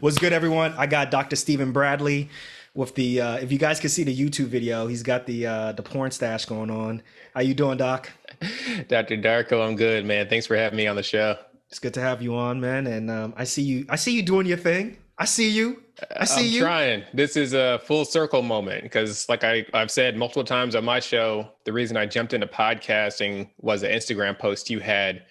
What's good, everyone? I got Dr. Stephen Bradley with the. If you guys can see the YouTube video, he's got the porn stash going on. How you doing, Doc? Dr. Darko, I'm good, man. Thanks for having me on the show. It's good to have you on, man. And I see you. I see you doing your thing. I see you. I see I'm you. trying. This is a full circle moment because, like I've said multiple times on my show, the reason I jumped into podcasting was an Instagram post you had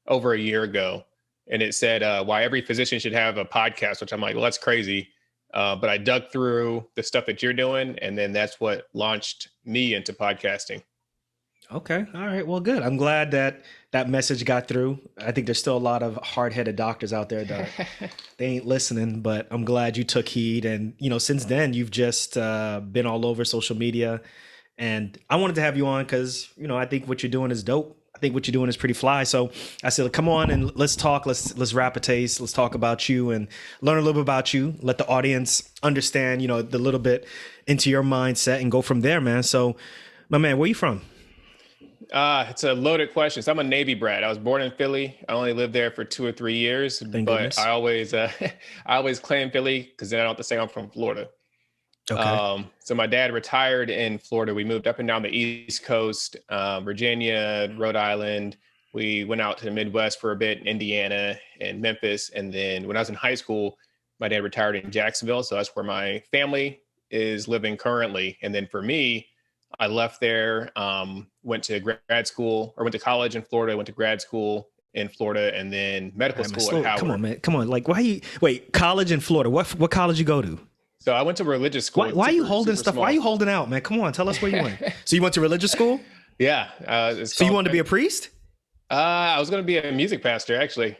over a year ago. And it said why every physician should have a podcast, which I'm like, well, that's crazy. But I dug through the stuff that you're doing, and then that's what launched me into podcasting. Okay. All right. Well, good. I'm glad that that message got through. I think there's still a lot of hard-headed doctors out there that they ain't listening, but I'm glad you took heed. And, since then, you've just been all over social media. And I wanted to have you on because, I think what you're doing is dope. I think what you're doing is pretty fly. So I said, come on and let's talk. Let's wrap a taste. Let's talk about you and learn a little bit about you. Let the audience understand, the little bit into your mindset and go from there, man. So, my man, where you from? It's a loaded question. So I'm a Navy brat. I was born in Philly. I only lived there for 2 or 3 years, Thank but goodness. I always claim Philly because then I don't have to say I'm from Florida. Okay. So my dad retired in Florida. We moved up and down the East Coast, Virginia, Rhode Island. We went out to the Midwest for a bit, Indiana and Memphis. And then when I was in high school, my dad retired in Jacksonville. So that's where my family is living currently. And then for me, I left there, went to grad school or went to college in Florida, went to grad school in Florida, and then medical All right, man, school at slow. Come on, Howard. man. Come on. Like, why you wait? College in Florida. What college you go to? So I went to religious school. Why It's are you super, holding super stuff? Why are small. you holding out, man? Come on, tell us where you went. So you went to religious school. Yeah, it's So you called. wanted to be a priest? I was going to be a music pastor, actually.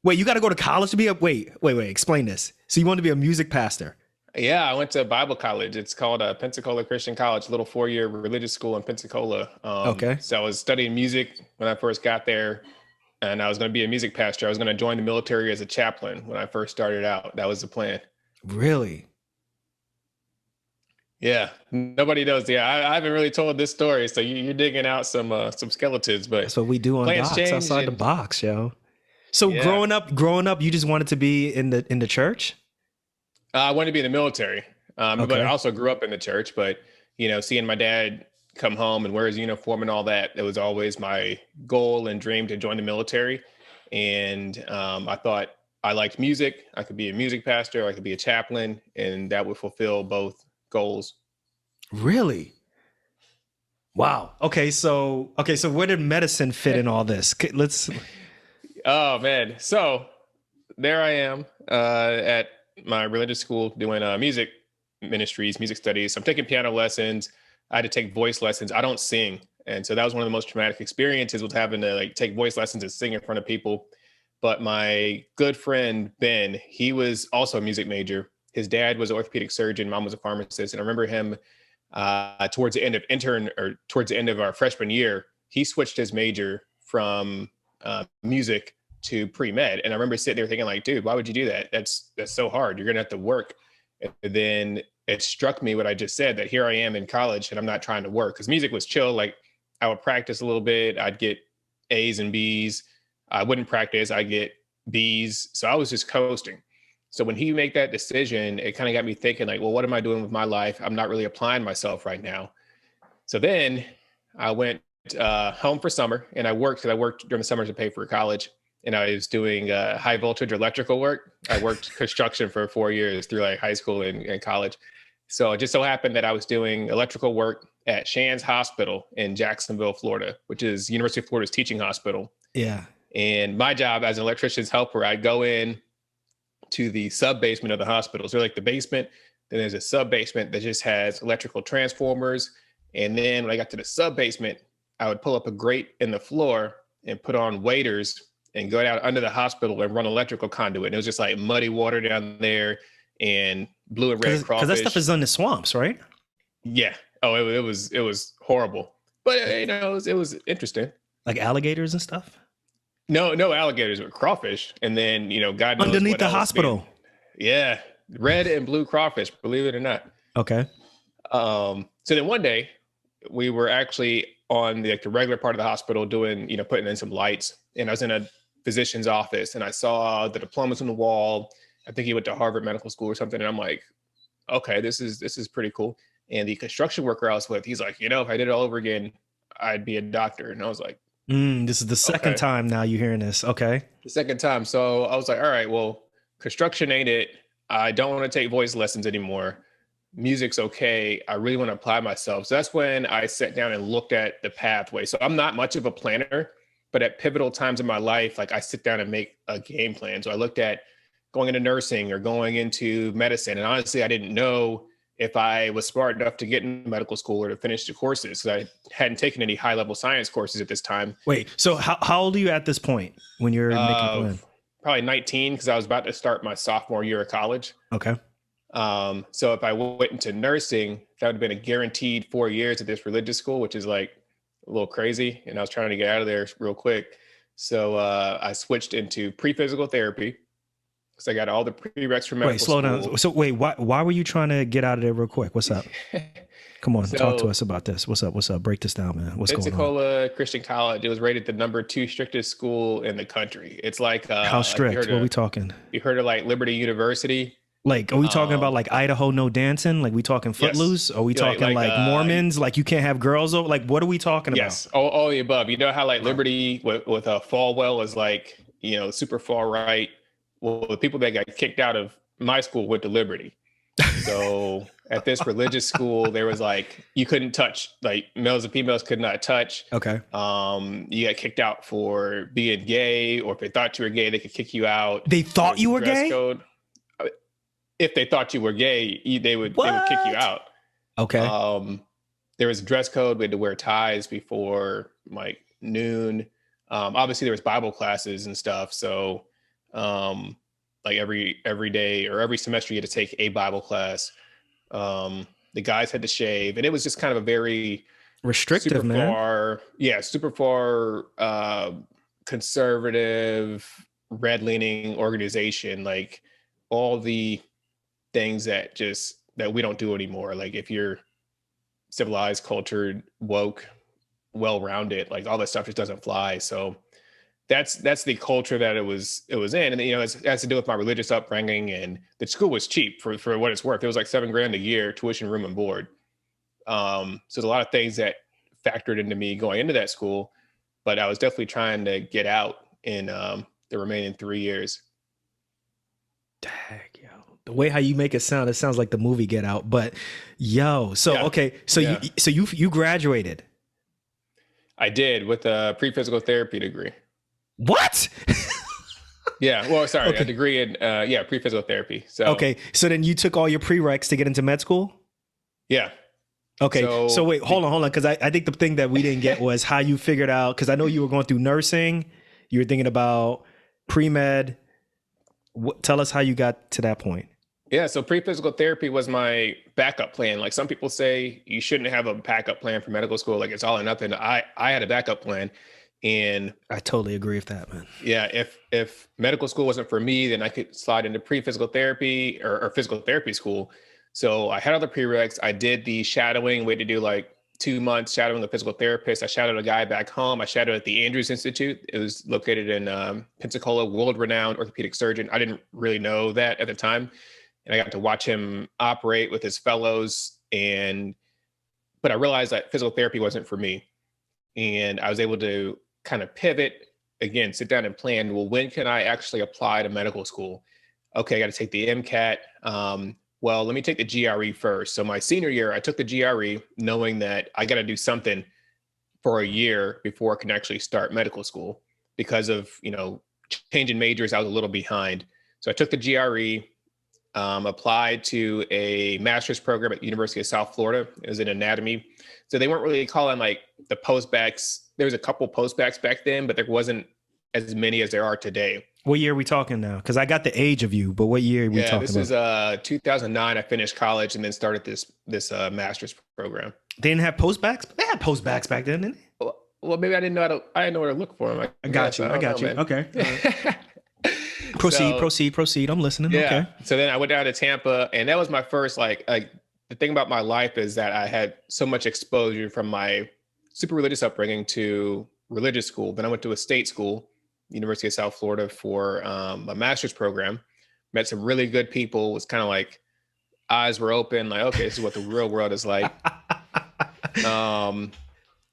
Wait, you got to go to college to be a wait. Explain this. So you want to be a music pastor? Yeah, I went to Bible college. It's called Pensacola Christian College, a little 4-year religious school in Pensacola. Okay. So I was studying music when I first got there, and I was going to be a music pastor. I was going to join the military as a chaplain when I first started out. That was the plan. Really? Yeah, nobody knows. Yeah, I haven't really told this story, so you're digging out some skeletons, but That's what we do on plans Docs change, outside the and box, yo. So yeah, growing up, you just wanted to be in the church? I wanted to be in the military, but I Okay. also grew up in the church. But seeing my dad come home and wear his uniform and all that, it was always my goal and dream to join the military. And I thought I liked music. I could be a music pastor. I could be a chaplain, and that would fulfill both goals. Really? Wow. Okay, so where did medicine fit in all this? Let's. Oh man, so there I am at my religious school doing music ministries, music studies. I'm taking piano lessons. I had to take voice lessons. I don't sing, and so that was one of the most traumatic experiences was having to like take voice lessons and sing in front of people. But my good friend Ben, he was also a music major. His dad was an orthopedic surgeon, mom was a pharmacist, and I remember him towards the end of intern or towards the end of our freshman year, he switched his major from music to pre-med. And I remember sitting there thinking like, dude, why would you do that? That's so hard. You're going to have to work. And then it struck me what I just said, that here I am in college and I'm not trying to work because music was chill. Like I would practice a little bit. I'd get A's and B's. I wouldn't practice. I get B's. So I was just coasting. So when he made that decision, it kind of got me thinking like, well, what am I doing with my life? I'm not really applying myself right now. So then I went home for summer and I worked because I worked during the summers to pay for college. And I was doing high voltage electrical work. I worked construction for 4 years through like high school and college. So it just so happened that I was doing electrical work at Shands Hospital in Jacksonville, Florida, which is University of Florida's teaching hospital. Yeah. And my job as an electrician's helper, I'd go in to the sub basement of the hospital. So like the basement, then there's a sub basement that just has electrical transformers. And then when I got to the sub basement, I would pull up a grate in the floor and put on waders and go out under the hospital and run electrical conduit. And it was just like muddy water down there and blue and red Because that stuff crawfish. is in the swamps, right? Yeah. Oh, it was horrible, but it was interesting. Like alligators and stuff No alligators, but crawfish, and then God knows underneath what the else. Man, hospital. yeah, red and blue crawfish. Believe it or not. Okay. So then one day we were actually on the regular part of the hospital doing, putting in some lights. And I was in a physician's office and I saw the diplomas on the wall. I think he went to Harvard Medical School or something. And I'm like, okay, this is pretty cool. And the construction worker I was with, he's like, if I did it all over again, I'd be a doctor. And I was like, This is the second okay. time now you're hearing this. Okay. The second time. So I was like, all right, well, construction ain't it. I don't want to take voice lessons anymore. Music's okay. I really want to apply myself. So that's when I sat down and looked at the pathway. So I'm not much of a planner, but at pivotal times in my life, like I sit down and make a game plan. So I looked at going into nursing or going into medicine. And honestly, I didn't know if I was smart enough to get into medical school or to finish the courses, because I hadn't taken any high level science courses at this time. Wait, so how old are you at this point when you're making a plan? Probably 19, because I was about to start my sophomore year of college. Okay. So if I went into nursing, that would have been a guaranteed 4 years at this religious school, which is like a little crazy. And I was trying to get out of there real quick. So I switched into pre-physical therapy. So I got all the prereqs for medical school. Wait, slow down. So wait, why were you trying to get out of there real quick? What's up? Come on, talk to us about this. What's up? Break this down, man. What's going on? Pensacola Christian College. It was rated the #2 strictest school in the country. It's like how strict? What are we talking? You heard of like Liberty University? Like, are we talking about like Idaho no dancing? Like we talking Footloose? Yes. Are we talking like Mormons? Like you can't have girls over? Like what are we talking about? Yes, all the above. You know how like Liberty with a Falwell is like, super far right. Well, the people that got kicked out of my school went to Liberty. So at this religious school, there was like, you couldn't touch, like males and females could not touch. Okay. You got kicked out for being gay, or if they thought you were gay, they could kick you out. They thought you were gay? Code. If they thought you were gay, they would kick you out. Okay. There was a dress code. We had to wear ties before like noon. Obviously there was Bible classes and stuff. So like every day or every semester you had to take a Bible class. The guys had to shave, and it was just kind of a very restrictive, super far conservative, red-leaning organization. Like all the things that we don't do anymore. Like if you're civilized, cultured, woke, well-rounded, like all that stuff just doesn't fly. So that's the culture that it was in. And it has to do with my religious upbringing, and the school was cheap for what it's worth. It was like $7,000 a year, tuition, room and board. So there's a lot of things that factored into me going into that school, but I was definitely trying to get out in the remaining 3 years. Dang, yo. The way how you make it sounds like the movie Get Out. But okay, so you graduated. I did, with a pre-physical therapy degree. What? Yeah. Well, sorry, a degree in pre-physical therapy. So okay, so then you took all your prereqs to get into med school? Yeah. Okay, so wait, hold on, because I think the thing that we didn't get was how you figured out, because I know you were going through nursing, you were thinking about pre-med. Tell us how you got to that point. Yeah, so pre-physical therapy was my backup plan. Like some people say you shouldn't have a backup plan for medical school, like it's all or nothing. I had a backup plan. And I totally agree with that, man. Yeah, if medical school wasn't for me, then I could slide into pre-physical therapy or physical therapy school. So I had all the prereqs. I did the shadowing. We had to do like 2 months shadowing a physical therapist. I shadowed a guy back home. I shadowed at the Andrews Institute. It was located in Pensacola, world-renowned orthopedic surgeon. I didn't really know that at the time. And I got to watch him operate with his fellows. But I realized that physical therapy wasn't for me. And I was able to kind of pivot, again, sit down and plan, well, when can I actually apply to medical school? Okay, I got to take the MCAT. Well, let me take the GRE first. So my senior year, I took the GRE knowing that I got to do something for a year before I can actually start medical school. Because of, changing majors, I was a little behind. So I took the GRE, applied to a master's program at the University of South Florida. It was in anatomy. So they weren't really calling like the post-bacs. There was a couple post-bacs back then, but there wasn't as many as there are today. What year are we talking now? Because I got the age of you, but what year are we talking about? Yeah, this is 2009. I finished college and then started this master's program. They didn't have post-bacs? They had post-bacs back then, didn't they? Well, maybe I didn't know I didn't know where to look for them. I got you. Okay. Proceed. I'm listening. Yeah. Okay. So then I went down to Tampa, and that was my first, the thing about my life is that I had so much exposure from my super religious upbringing to religious school. Then I went to a state school, University of South Florida, for a master's program, met some really good people. It was kind of like eyes were open, like, okay, this is what the real world is like. Um,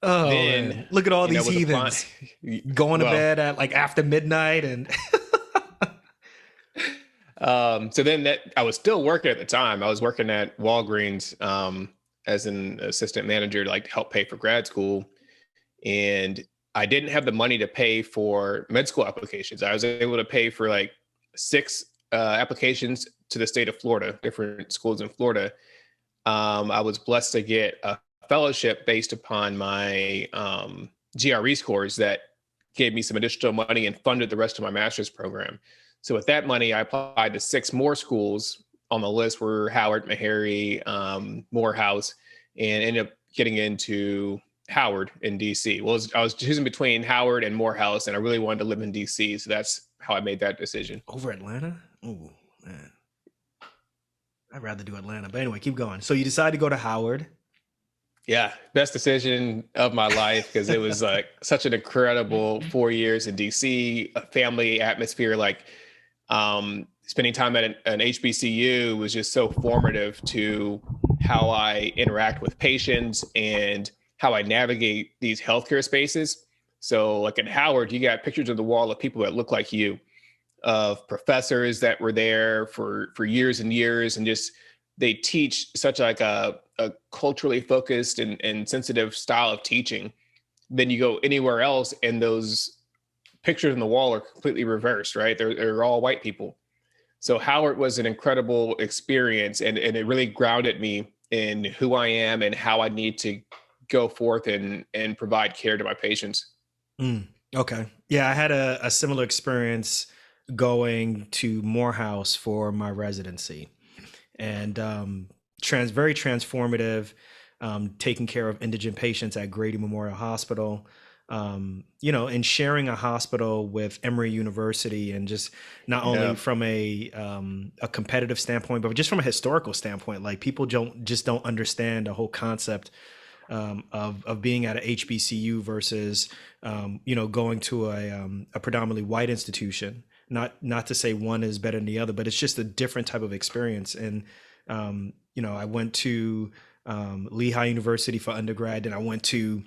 Oh then, man, look at all these was applying. heathens going to Well, bed at like after midnight and so then that I was still working at the time. I was working at Walgreens as an assistant manager to like help pay for grad school, and I didn't have the money to pay for med school applications. I was able to pay for like six applications to the state of Florida, different schools in Florida. I was blessed to get a fellowship based upon my GRE scores that gave me some additional money and funded the rest of my master's program. So with that money, I applied to six more schools. On the list were Howard, Meharry, Morehouse, and ended up getting into Howard in DC. Well, I was choosing between Howard and Morehouse, and I really wanted to live in DC. So that's how I made that decision. over Atlanta. Oh man, I'd rather do Atlanta. But anyway, keep going. So you decide to go to Howard. Yeah, best decision of my life because it was like such an incredible 4 years in DC, a family atmosphere. Like spending time at an HBCU was just so formative to how I interact with patients and how I navigate these healthcare spaces. So, like at Howard, you got pictures of the wall of people that look like you, of professors that were there for years and years, and just they teach such like a culturally focused and sensitive style of teaching. Then you go anywhere else, and those pictures on the wall are completely reversed, right? They're all white people. So Howard was an incredible experience, and it really grounded me in who I am and how I need to go forth and provide care to my patients. Mm, okay. Yeah, I had a similar experience going to Morehouse for my residency, and very transformative. Taking care of indigent patients at Grady Memorial Hospital. And sharing a hospital with Emory University, and just not only Yeah. from a competitive standpoint, but just from a historical standpoint. Like people don't understand the whole concept of being at a HBCU versus going to a predominantly white institution. Not to say one is better than the other, but it's just a different type of experience. And I went to Lehigh University for undergrad, and I went to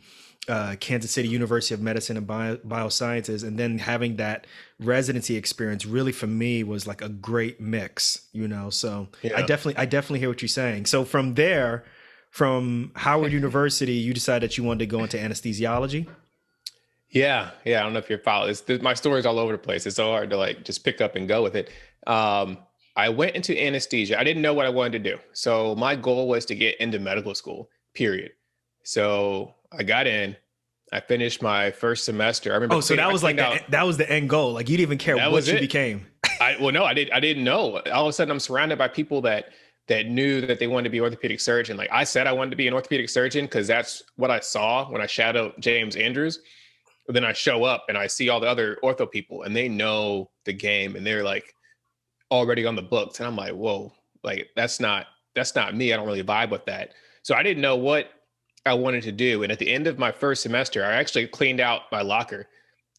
Kansas City University of Medicine and Biosciences, and then having that residency experience really for me was like a great mix. So Yeah. I definitely hear what you're saying. So from there, from Howard University, you decided that you wanted to go into anesthesiology. Yeah, yeah. I don't know if you're following this. My story's all over the place. It's so hard to like just pick up and go with it. Um, I went into anesthesia. I didn't know what I wanted to do. So my goal was to get into medical school, period. So I got in, I finished my first semester. I remember Oh, so I that was like cleaned out. that was the end goal. Like you didn't even care That what was you it. became. No, I didn't know. All of a sudden I'm surrounded by people that knew that they wanted to be orthopedic surgeon. Like I said, I wanted to be an orthopedic surgeon because that's what I saw when I shadowed James Andrews. But then I show up and I see all the other ortho people and they know the game and they're like already on the books. And I'm like, whoa, like that's not me. I don't really vibe with that. So I didn't know what I wanted to do. And at the end of my first semester, I actually cleaned out my locker.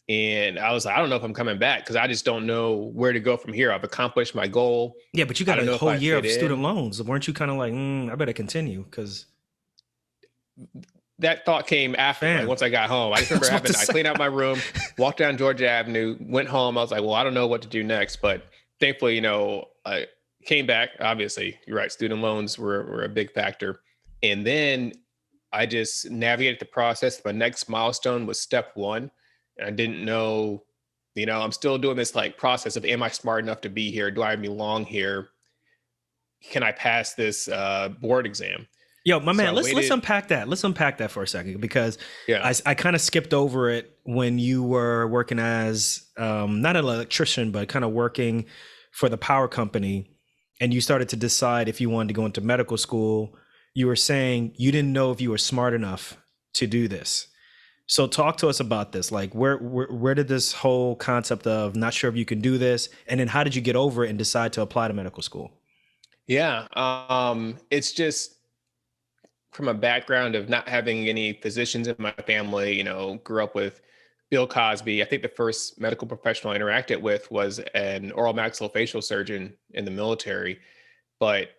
And I was like, I don't know if I'm coming back because I just don't know where to go from here. I've accomplished my goal. Yeah, but you I got don't a know if whole I year fit of student in. loans. Weren't you kind of like, I better continue? Because, That thought came after, like fam, once I got home. I just I was remember about to I say. cleaned out my room, walked down Georgia Avenue, went home. I was like, well, I don't know what to do next. But thankfully, I came back. Obviously, you're right. Student loans were a big factor. And then I just navigated the process. My next milestone was step one. And I didn't know, I'm still doing this like process of am I smart enough to be here? Do I belong here? Can I pass this board exam? Yo, my So man, I let's waited. unpack that. Let's unpack that for a second, because Yeah. I kind of skipped over it when you were working as not an electrician, but kind of working for the power company, and you started to decide if you wanted to go into medical school. You were saying you didn't know if you were smart enough to do this. So talk to us about this. Like, where did this whole concept of not sure if you can do this, and then how did you get over it and decide to apply to medical school? Yeah. It's just from a background of not having any physicians in my family, grew up with Bill Cosby. I think the first medical professional I interacted with was an oral maxillofacial surgeon in the military. But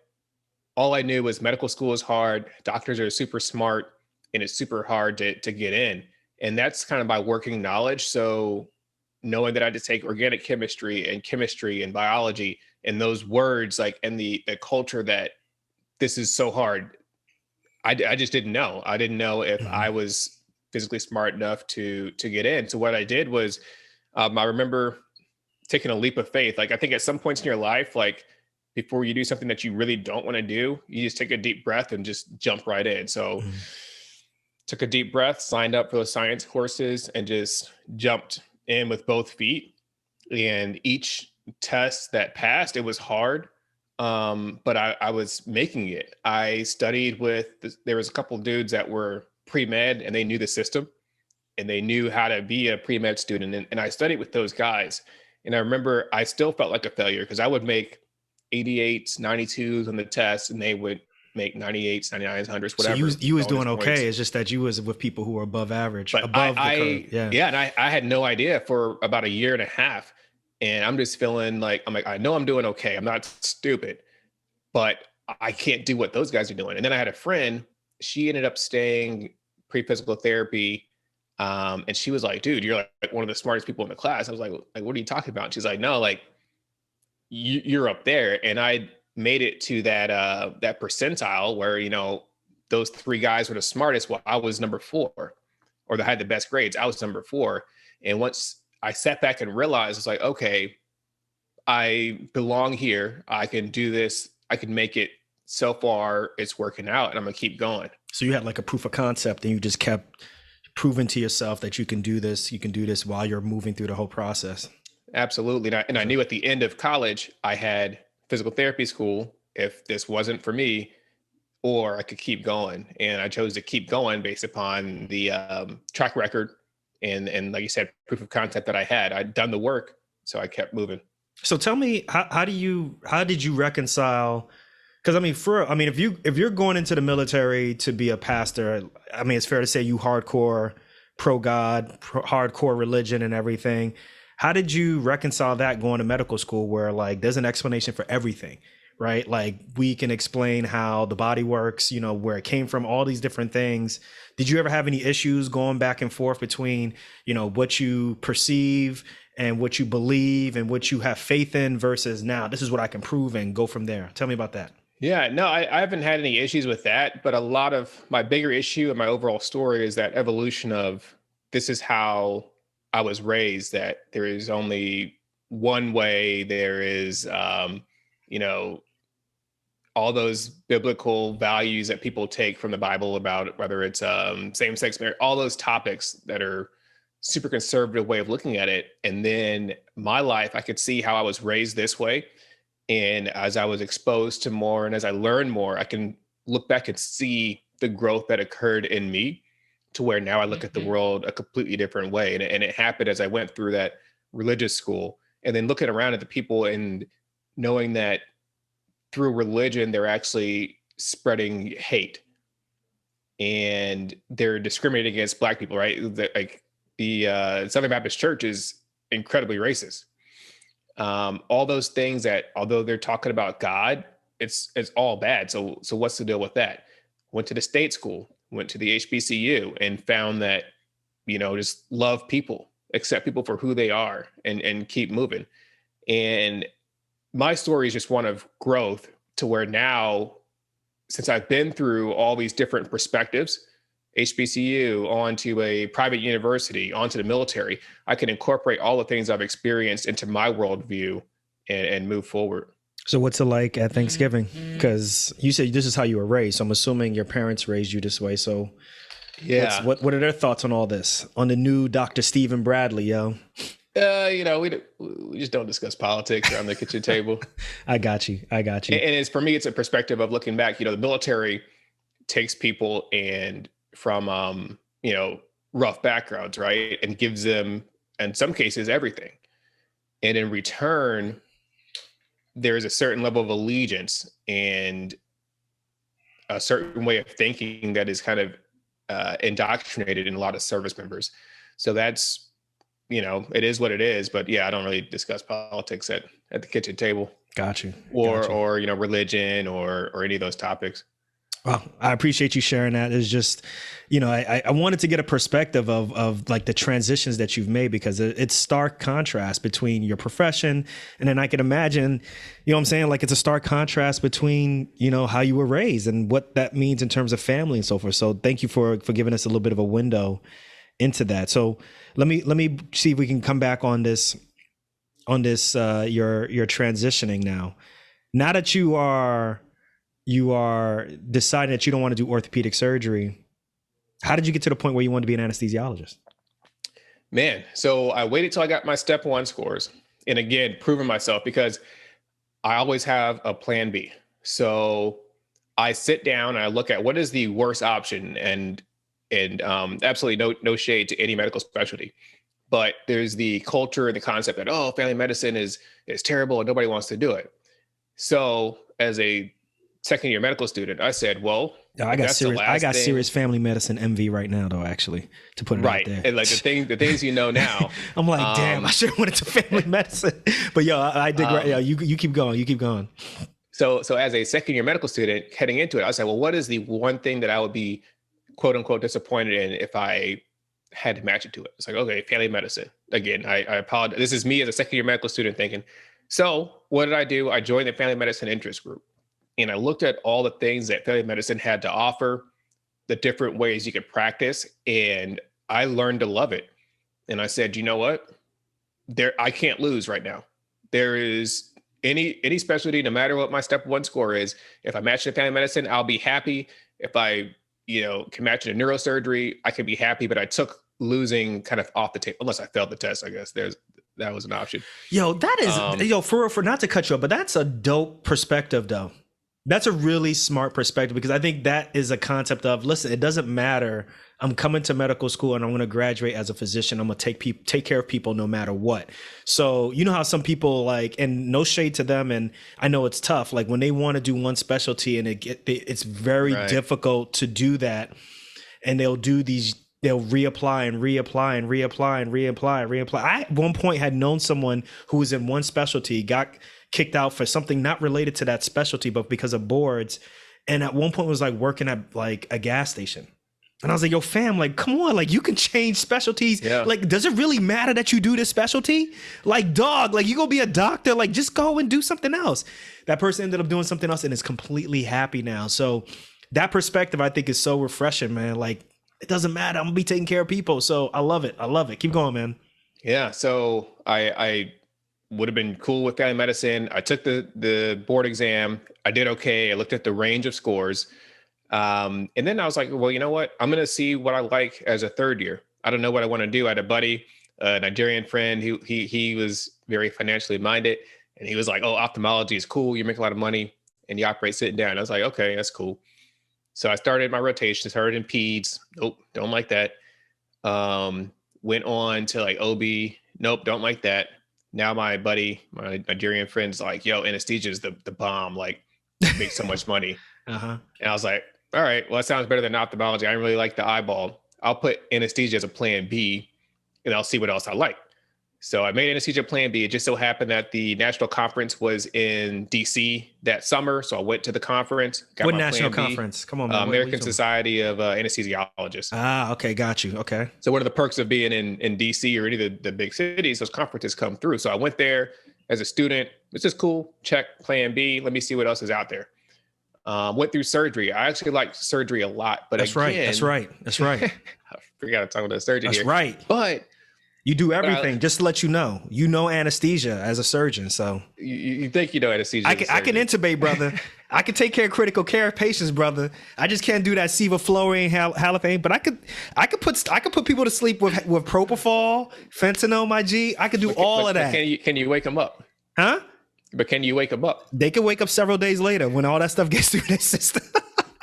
all I knew was medical school is hard. Doctors are super smart, and it's super hard to get in. And that's kind of my working knowledge. So knowing that I had to take organic chemistry and biology and those words, like, and the culture that this is so hard, I just didn't know. I didn't know if I Mhm. was physically smart enough to get in. So what I did was, I remember taking a leap of faith. Like, I think at some points in your life, like, before you do something that you really don't want to do, you just take a deep breath and just jump right in. So Mhm. took a deep breath, signed up for those science courses, and just jumped in with both feet. And each test that passed, it was hard, but I was making it. I studied with there was a couple of dudes that were pre-med, and they knew the system, and they knew how to be a pre-med student, and I studied with those guys. And I remember I still felt like a failure because I would make 88s, 92s on the test, and they would make 98s, 99s, 100s, So whatever you was bonus doing okay. points. It's just that you was with people who were above average, But above the curve. Yeah. yeah, and I had no idea for about a year and a half. And I'm just feeling like, I'm like, I know I'm doing okay. I'm not stupid, but I can't do what those guys are doing. And then I had a friend, she ended up staying pre-physical therapy. And she was like, dude, you're like one of the smartest people in the class. I was like, what are you talking about? And she's like, no, like, you're up there. And I made it to that percentile where, those three guys were the smartest. Well, I was number four, or that had the best grades. I was number four. And once I sat back and realized, it's like, okay, I belong here. I can do this. I can make it. So far it's working out, and I'm gonna keep going. So you had like a proof of concept and you just kept proving to yourself that you can do this. You can do this while you're moving through the whole process. Absolutely. And I So, knew at the end of college, I had physical therapy school if this wasn't for me, or I could keep going. And I chose to keep going based upon the track record and like you said, proof of concept that I had. I'd done the work, so I kept moving. so tell me, how did you reconcile? Because I mean, if you're going into the military to be a pastor, I mean, it's fair to say you hardcore pro God, hardcore religion, and everything. How did you reconcile that going to medical school, where like there's an explanation for everything, right? Like we can explain how the body works, where it came from, all these different things. Did you ever have any issues going back and forth between, what you perceive and what you believe and what you have faith in versus now this is what I can prove and go from there? Tell me about that. Yeah, no, I haven't had any issues with that. But a lot of my bigger issue and my overall story is that evolution of, this is how I was raised, that there is only one way. There is, you know, all those biblical values that people take from the Bible about whether it's same-sex marriage, all those topics that are super conservative way of looking at it. And then my life, I could see how I was raised this way. And as I was exposed to more and as I learned more, I can look back and see the growth that occurred in me, to where now I look at the Mhm. world a completely different way. And it happened as I went through that religious school, and then looking around at the people and knowing that through religion, they're actually spreading hate and they're discriminating against Black people, right? Like the Southern Baptist Church is incredibly racist. All those things that, although they're talking about God, it's all bad. So what's the deal with that? Went to the state school, went to the HBCU, and found that, just love people, accept people for who they are, and keep moving. And my story is just one of growth, to where now, since I've been through all these different perspectives, HBCU, onto a private university, onto the military, I can incorporate all the things I've experienced into my worldview and move forward. So what's it like at Thanksgiving? Mhm. Because you said this is how you were raised. So I'm assuming your parents raised you this way. So Yeah. what are their thoughts on all this? On the new Dr. Stephen Bradley, yo. We just don't discuss politics around the kitchen table. I got you. I got you. And it's, for me, it's a perspective of looking back. The military takes people and from rough backgrounds, right, and gives them, in some cases, everything. And in return, there is a certain level of allegiance and a certain way of thinking that is kind of indoctrinated in a lot of service members. So that's it is what it is. But yeah, I don't really discuss politics at the kitchen table, Got you. or Got you. religion, or any of those topics. Well, I appreciate you sharing that. It's just, I wanted to get a perspective of like the transitions that you've made, because it's stark contrast between your profession. And then I can imagine, what I'm saying? Like it's a stark contrast between, how you were raised and what that means in terms of family and so forth. So thank you for giving us a little bit of a window into that. So let me see if we can come back on this, you're transitioning now. Now that you are deciding that you don't want to do orthopedic surgery, how did you get to the point where you wanted to be an anesthesiologist? Man, so I waited till I got my step 1 scores, and again, proving myself, because I always have a plan B. So I sit down and I look at what is the worst option, and absolutely no shade to any medical specialty, but there's the culture and the concept that, oh, family medicine is terrible and nobody wants to do it. So as a second year medical student, I said, well, I got serious family medicine envy right now, though, actually, to put it right out there. And like the things now, I'm like, damn, I should have went into family medicine. But I did great. You keep going. So as a second year medical student heading into it, I said, well, what is the one thing that I would be quote unquote disappointed in if I had to match it to it? It's like, okay, family medicine. Again, I apologize. This is me as a second year medical student thinking. So what did I do? I joined the family medicine interest group, and I looked at all the things that family medicine had to offer, the different ways you could practice, and I learned to love it. And I said, you know what? I can't lose right now. There is any specialty, no matter what my step 1 score is, if I match it in family medicine, I'll be happy. If I, can match it in neurosurgery, I can be happy. But I took losing kind of off the table, unless I failed the test, I guess. That was an option. That is, for not to cut you up, but that's a dope perspective, though. That's a really smart perspective, because I think that is a concept of, listen, it doesn't matter. I'm coming to medical school and I'm going to graduate as a physician. I'm going to take care of people no matter what. So you know how some people like, and no shade to them, and I know it's tough, like when they want to do one specialty and it's very difficult to do that, and they'll reapply and reapply and reapply and reapply and reapply. I at one point had known someone who was in one specialty, got kicked out for something not related to that specialty, but because of boards. And at one point was like working at like a gas station. And I was like, yo, fam, like, come on, like you can change specialties. Yeah. Like, does it really matter that you do this specialty? Like, dog, like you go be a doctor, like just go and do something else. That person ended up doing something else and is completely happy now. So that perspective, I think, is so refreshing, man. Like, it doesn't matter. I'm gonna be taking care of people. So I love it. Keep going, man. Yeah. So I would have been cool with family medicine. I took the board exam. I did okay. I looked at the range of scores. And then I was like, well, you know what? I'm going to see what I like as a third year. I don't know what I want to do. I had a buddy, a Nigerian friend who he was very financially minded. And he was like, oh, ophthalmology is cool. You make a lot of money and you operate sitting down. I was like, okay, that's cool. So I started my rotation, started in peds. Nope, don't like that. Went on to like OB. Nope, don't like that. Now my buddy, my Nigerian friend's like, yo, anesthesia is the bomb. Like, make so much money. And I was like, all right, well, that sounds better than ophthalmology. I really like the eyeball. I'll put anesthesia as a plan B, and I'll see what else I like. So I made anesthesia plan B. It just so happened that the national conference was in DC that summer. So I went to the conference. What national conference? Come on, man. American Society of Anesthesiologists. Ah, okay. Got you. Okay. So one of the perks of being in DC or any of the big cities, those conferences come through. So I went there as a student. This is cool. Check plan B. Let me see what else is out there. Went through surgery. I actually like surgery a lot, but That's right. I forgot to talk about surgery. That's here. Right. But you do everything. Just to let you know, anesthesia as a surgeon. So you think you know anesthesia? I can intubate, brother. I can take care of critical care patients, brother. I just can't do that sevoflurane, halothane. But I could put people to sleep with propofol, fentanyl, my G. I could do all of that. Can you wake them up? Huh? But can you wake them up? They can wake up several days later when all that stuff gets through their system.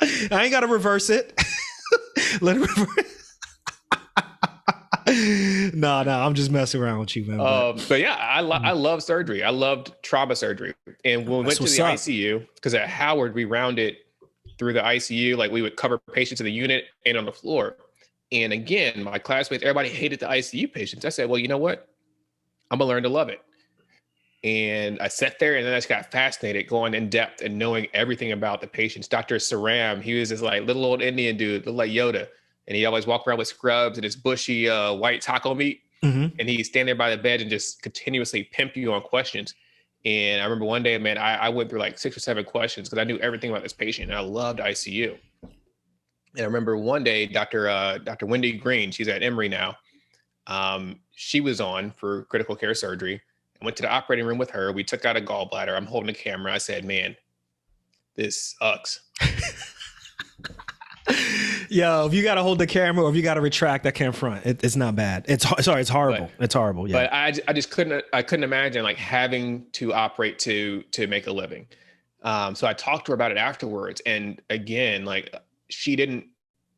I ain't got to reverse it. Let it reverse. No, I'm just messing around with you, man. But yeah, I love surgery. I loved trauma surgery. And when we went to the ICU, because at Howard, we rounded through the ICU, like we would cover patients in the unit and on the floor. And again, my classmates, everybody hated the ICU patients. I said, well, you know what? I'm gonna learn to love it. And I sat there and then I just got fascinated going in depth and knowing everything about the patients. Dr. Saram, he was this like little old Indian dude, looked like Yoda. And he always walked around with scrubs and his bushy white taco meat. Mm-hmm. And he'd stand there by the bed and just continuously pimp you on questions. And I remember one day, man, I went through like 6 or 7 questions because I knew everything about this patient and I loved ICU. And I remember one day, Dr. Wendy Green, she's at Emory now. She was on for critical care surgery. I went to the operating room with her. We took out a gallbladder. I'm holding the camera. I said, man, this sucks. Yo, if you got to hold the camera or if you got to retract that camera front, it's not bad. It's horrible. It's horrible. Yeah. But I just couldn't imagine like having to operate to make a living. So I talked to her about it afterwards. And again, like she didn't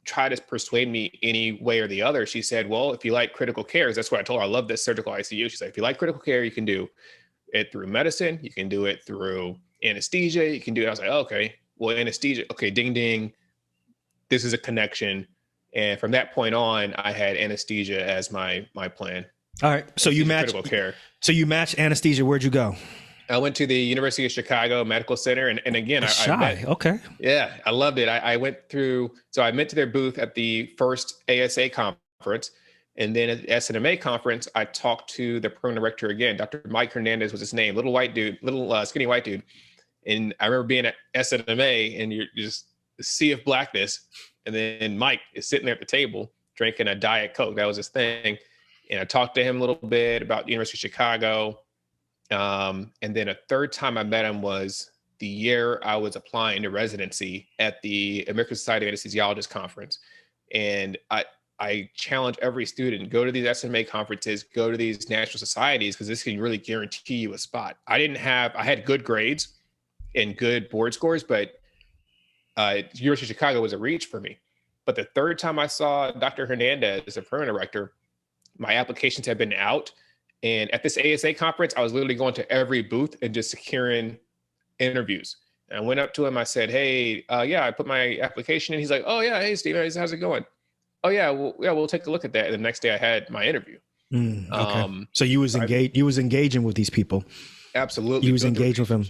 try to persuade me any way or the other. She said, well, if you like critical care, that's what I told her. I love this surgical ICU. She said, if you like critical care, you can do it through medicine. You can do it through anesthesia. You can do it. I was like, oh, okay, well, anesthesia. Okay. Ding, ding. This is a connection. And from that point on, I had anesthesia as my plan. All right. So you matched critical care. So you matched anesthesia. Where'd you go? I went to the University of Chicago Medical Center. And again, okay. Yeah, I loved it. I went through, so I went to their booth at the first ASA conference. And then at the SNMA conference, I talked to the program director again. Dr. Mike Hernandez was his name, little white dude, skinny white dude. And I remember being at SNMA and you're just a sea of blackness. And then Mike is sitting there at the table drinking a Diet Coke. That was his thing. And I talked to him a little bit about the University of Chicago. And then a third time I met him was the year I was applying to residency at the American Society of Anesthesiologists conference. And I challenge every student, go to these SMA conferences, go to these national societies, because this can really guarantee you a spot. I had good grades and good board scores, but University of Chicago was a reach for me. But the third time I saw Dr. Hernandez, the program director, my applications had been out. And at this ASA conference, I was literally going to every booth and just securing interviews. And I went up to him. I said, hey, yeah, I put my application in. He's like, oh, yeah. Hey, Steve, how's it going? Oh, yeah, we'll take a look at that. And the next day I had my interview. Okay. So you was engaged. You was engaging with these people. Absolutely. You was engaged with them.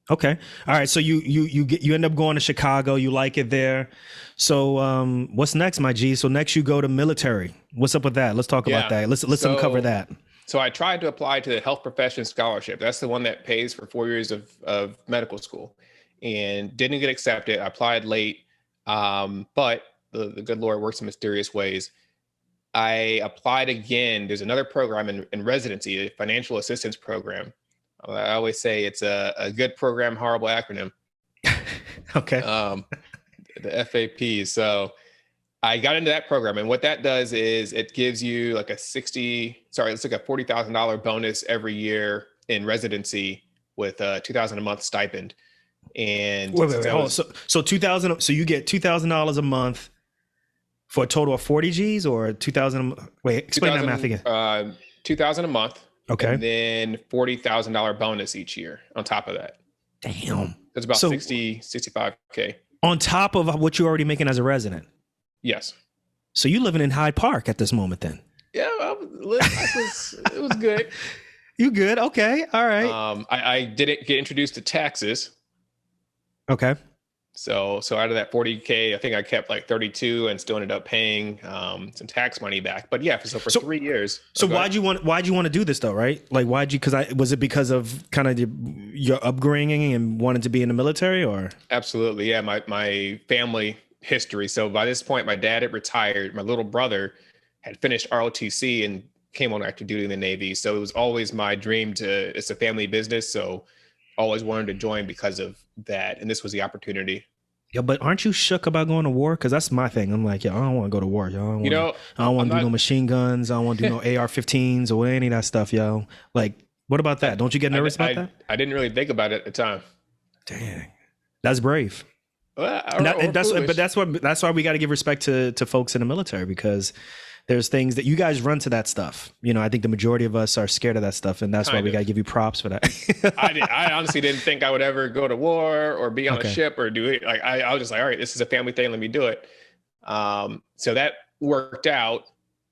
Okay. All right. So you end up going to Chicago. You like it there. So what's next, my G? So next you go to military. What's up with that? Let's talk about that. Let's uncover that. So I tried to apply to the Health Profession Scholarship. That's the one that pays for 4 years of medical school, and didn't get accepted. I applied late, but the good Lord works in mysterious ways. I applied again. There's another program in residency, a financial assistance program. I always say it's a good program, horrible acronym. Okay. The FAP. So I got into that program, and what that does is it gives you like it's like a $40,000 bonus every year in residency with a $2,000 a month stipend. And wait. So 2,000. So you get $2,000 a month for a total of 40 G's or 2,000. Wait, explain that math again. $2,000 a month. Okay. And then $40,000 bonus each year on top of that. Damn. It's about 65K. On top of what you're already making as a resident. Yes. So you living in Hyde Park at this moment then? Yeah, it was good. You good? Okay. All right. I didn't get introduced to taxes. Okay. So out of that 40K, I think I kept like 32 and still ended up paying some tax money back. But yeah, for 3 years. So why'd you want to do this though, right? Like was it because of kind of your upbringing and wanted to be in the military or? Absolutely. Yeah. My family history. So by this point, my dad had retired. My little brother had finished ROTC and came on active duty in the Navy. So it was always my dream it's a family business. So always wanted to join because of that. And this was the opportunity. Yeah, but aren't you shook about going to war? Because that's my thing. I'm like, I don't want to go to war, yo. I don't want to do no machine guns. I don't want to do no AR-15s or any of that stuff, yo. Like, what about that? Don't you get nervous about that? I didn't really think about it at the time. Dang, that's brave. Well, that's why we got to give respect to folks in the military, because there's things that you guys run to that stuff. You know, I think the majority of us are scared of that stuff, and that's why we got to give you props for that. I honestly didn't think I would ever go to war or be on a ship or do it. Like I was just like, all right, this is a family thing. Let me do it. So that worked out.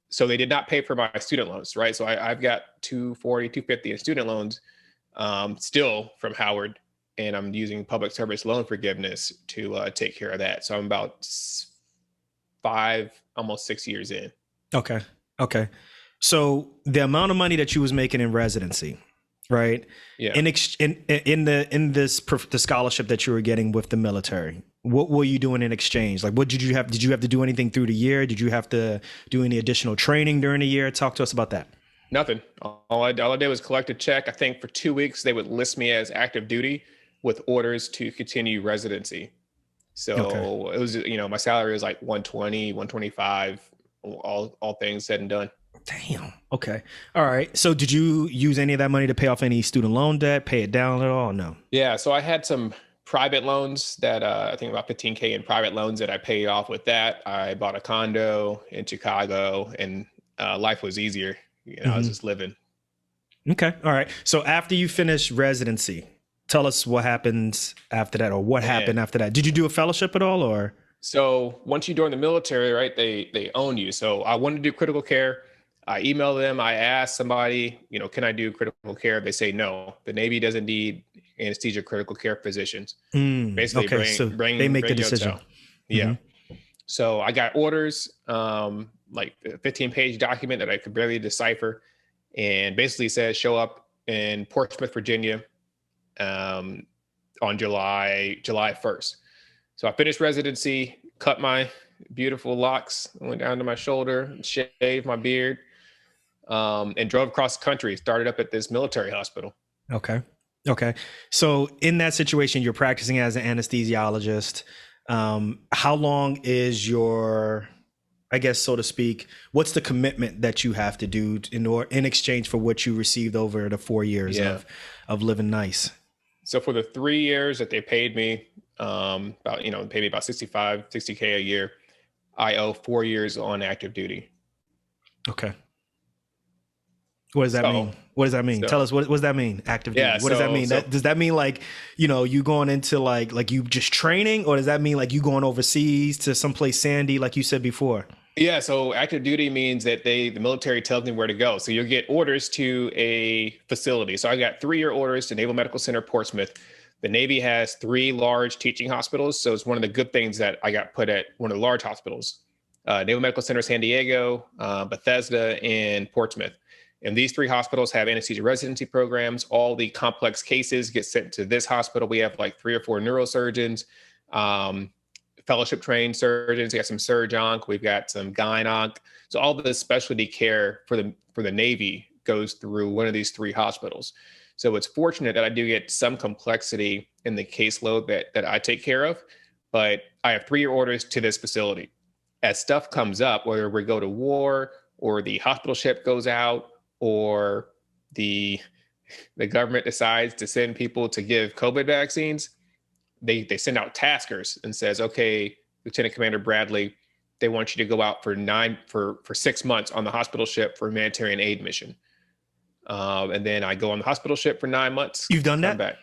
So they did not pay for my student loans, right? So I've got 240, 250 in student loans still from Howard, and I'm using public service loan forgiveness to take care of that. So I'm about 5, almost 6 years in. Okay. Okay. So the amount of money that you was making in residency, right? Yeah. The scholarship that you were getting with the military, what were you doing in exchange? Like, what did you have? Did you have to do anything through the year? Did you have to do any additional training during the year? Talk to us about that. Nothing. All I did was collect a check. I think for 2 weeks they would list me as active duty with orders to continue residency. So Okay. it was, my salary was like 120, 125, all things said and done. Damn. Okay. All right. So did you use any of that money to pay off any student loan debt, pay it down at all? No. Yeah. So I had some private loans that I think about 15K in private loans that I paid off with that. I bought a condo in Chicago, and life was easier. I was just living. Okay. All right. So after you finished residency, tell us what happens after that, or what happened after that. Did you do a fellowship at all, or? So once you join the military, right, they own you. So I wanted to do critical care. I emailed them. I asked somebody, can I do critical care? They say no. The Navy doesn't need anesthesia critical care physicians. Basically, okay, so they make the decision. Yeah. Mm-hmm. So I got orders, like a 15-page document that I could barely decipher, and basically says show up in Portsmouth, Virginia, on July 1st. So I finished residency, cut my beautiful locks, went down to my shoulder, shaved my beard, and drove across the country. Started up at this military hospital. Okay. So in that situation, you're practicing as an anesthesiologist. How long is your, I guess, so to speak, what's the commitment that you have to do in exchange for what you received over the 4 years of living nice? So for the 3 years that they paid me, paid me about 60K a year, I owe 4 years on active duty. Okay. What does that mean? What does that mean? Tell us, what does that mean? Active duty. What does that mean? Does that mean like, you going into like you just training, or does that mean like you going overseas to someplace sandy, like you said before? Yeah. So active duty means that the military tells me where to go. So you'll get orders to a facility. So I got 3-year orders to Naval Medical Center, Portsmouth. The Navy has 3 large teaching hospitals. So it's one of the good things that I got put at one of the large hospitals, Naval Medical Center, San Diego, Bethesda, and Portsmouth. And these 3 hospitals have anesthesia residency programs. All the complex cases get sent to this hospital. We have like 3 or 4 neurosurgeons, fellowship trained surgeons. We got some surg-onc. We've got some gyn-onc. So all the specialty care for the Navy goes through one of these 3 hospitals. So it's fortunate that I do get some complexity in the caseload that I take care of, but I have 3-year orders to this facility. As stuff comes up, whether we go to war or the hospital ship goes out, or the government decides to send people to give COVID vaccines, they send out taskers and says, okay, Lieutenant Commander Bradley, they want you to go out for 6 months on the hospital ship for a humanitarian aid mission. And then I go on the hospital ship for 9 months. You've done that? Back.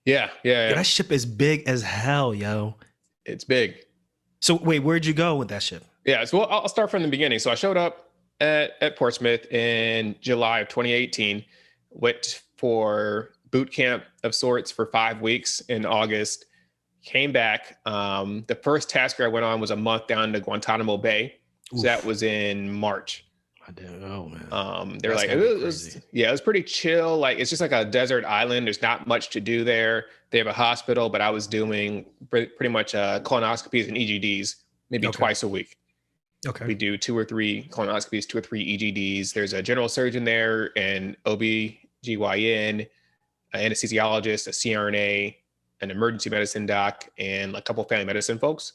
Yeah. That ship is big as hell, yo. It's big. So wait, where'd you go with that ship? Yeah, so I'll start from the beginning. So I showed up at Portsmouth in July of 2018, went for boot camp of sorts for 5 weeks in August, came back. The first tasker I went on was a month down to Guantanamo Bay. So that was in March. I didn't know, man. They're like, it was pretty chill. Like, it's just like a desert island. There's not much to do there. They have a hospital, but I was doing pretty much colonoscopies and EGDs maybe twice a week. Okay. We do 2 or 3 colonoscopies, 2 or 3 EGDs. There's a general surgeon there, and OB/GYN, an anesthesiologist, a CRNA, an emergency medicine doc, and a couple of family medicine folks.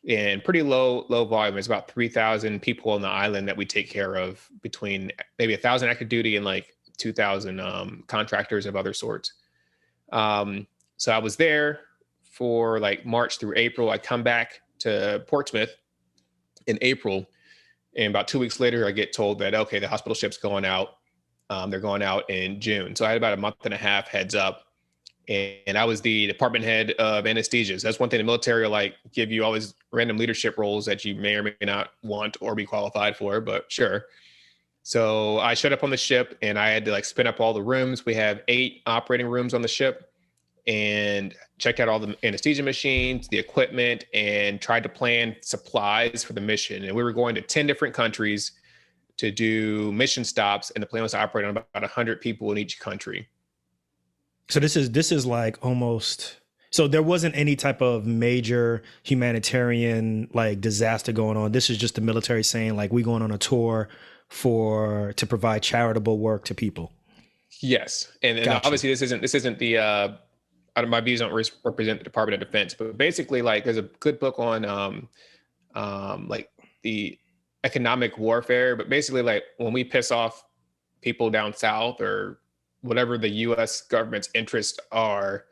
And pretty low volume. There's about 3,000 people on the island that we take care of, between maybe 1,000 active duty and like 2,000 contractors of other sorts. So I was there for like March through April. I come back to Portsmouth in April, and about 2 weeks later, I get told that, okay, the hospital ship's going out. They're going out in June. So I had about a month and a half heads up, and I was the department head of anesthesias. That's one thing the military will like give you always random leadership roles that you may or may not want or be qualified for, but sure. So I showed up on the ship and I had to like spin up all the rooms. We have 8 operating rooms on the ship, and checked out all the anesthesia machines, the equipment, and tried to plan supplies for the mission. And we were going to 10 different countries to do mission stops, and the plane was to operate on about 100 people in each country. So this is like almost, so there wasn't any type of major humanitarian like disaster going on. This is just the military saying like, we going on a tour to provide charitable work to people. Yes. And Gotcha. obviously this isn't the, my views don't represent the Department of Defense, but basically like there's a good book on like the economic warfare, but basically like when we piss off people down south or whatever the US government's interests are,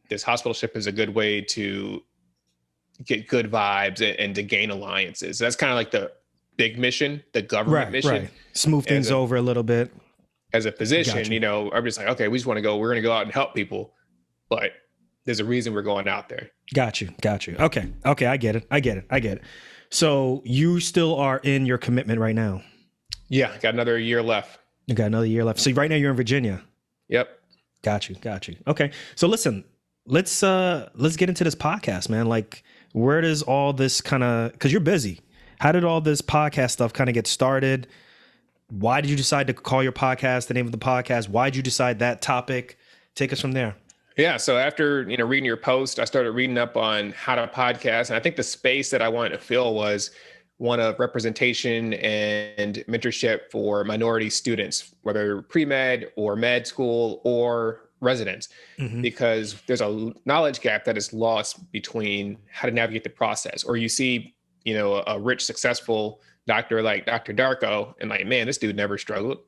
this hospital ship is a good way to get good vibes and to gain alliances. So that's kind of like the big mission, the government mission. Right. Smooth things over a little bit. As a physician, Gotcha. you know, I'm just like, okay, we're going to go out and help people, but there's a reason we're going out there. Got you. Okay. I get it. So you still are in your commitment right now? Yeah. Got another year left. You got another year left. So right now you're in Virginia. Yep. Got you. Okay. So listen, let's get into this podcast, man. Like, where does all this kind of, because you're busy. How did all this podcast stuff kind of get started? Why did you decide to call your podcast the name of the podcast? Why did you decide that topic? Take us from there. Yeah. So after, reading your post, I started reading up on how to podcast. And I think the space that I wanted to fill was one of representation and mentorship for minority students, whether pre-med or med school or residents, because there's a knowledge gap that is lost between how to navigate the process. Or you see, a rich, successful doctor like Dr. Darko and like, man, this dude never struggled.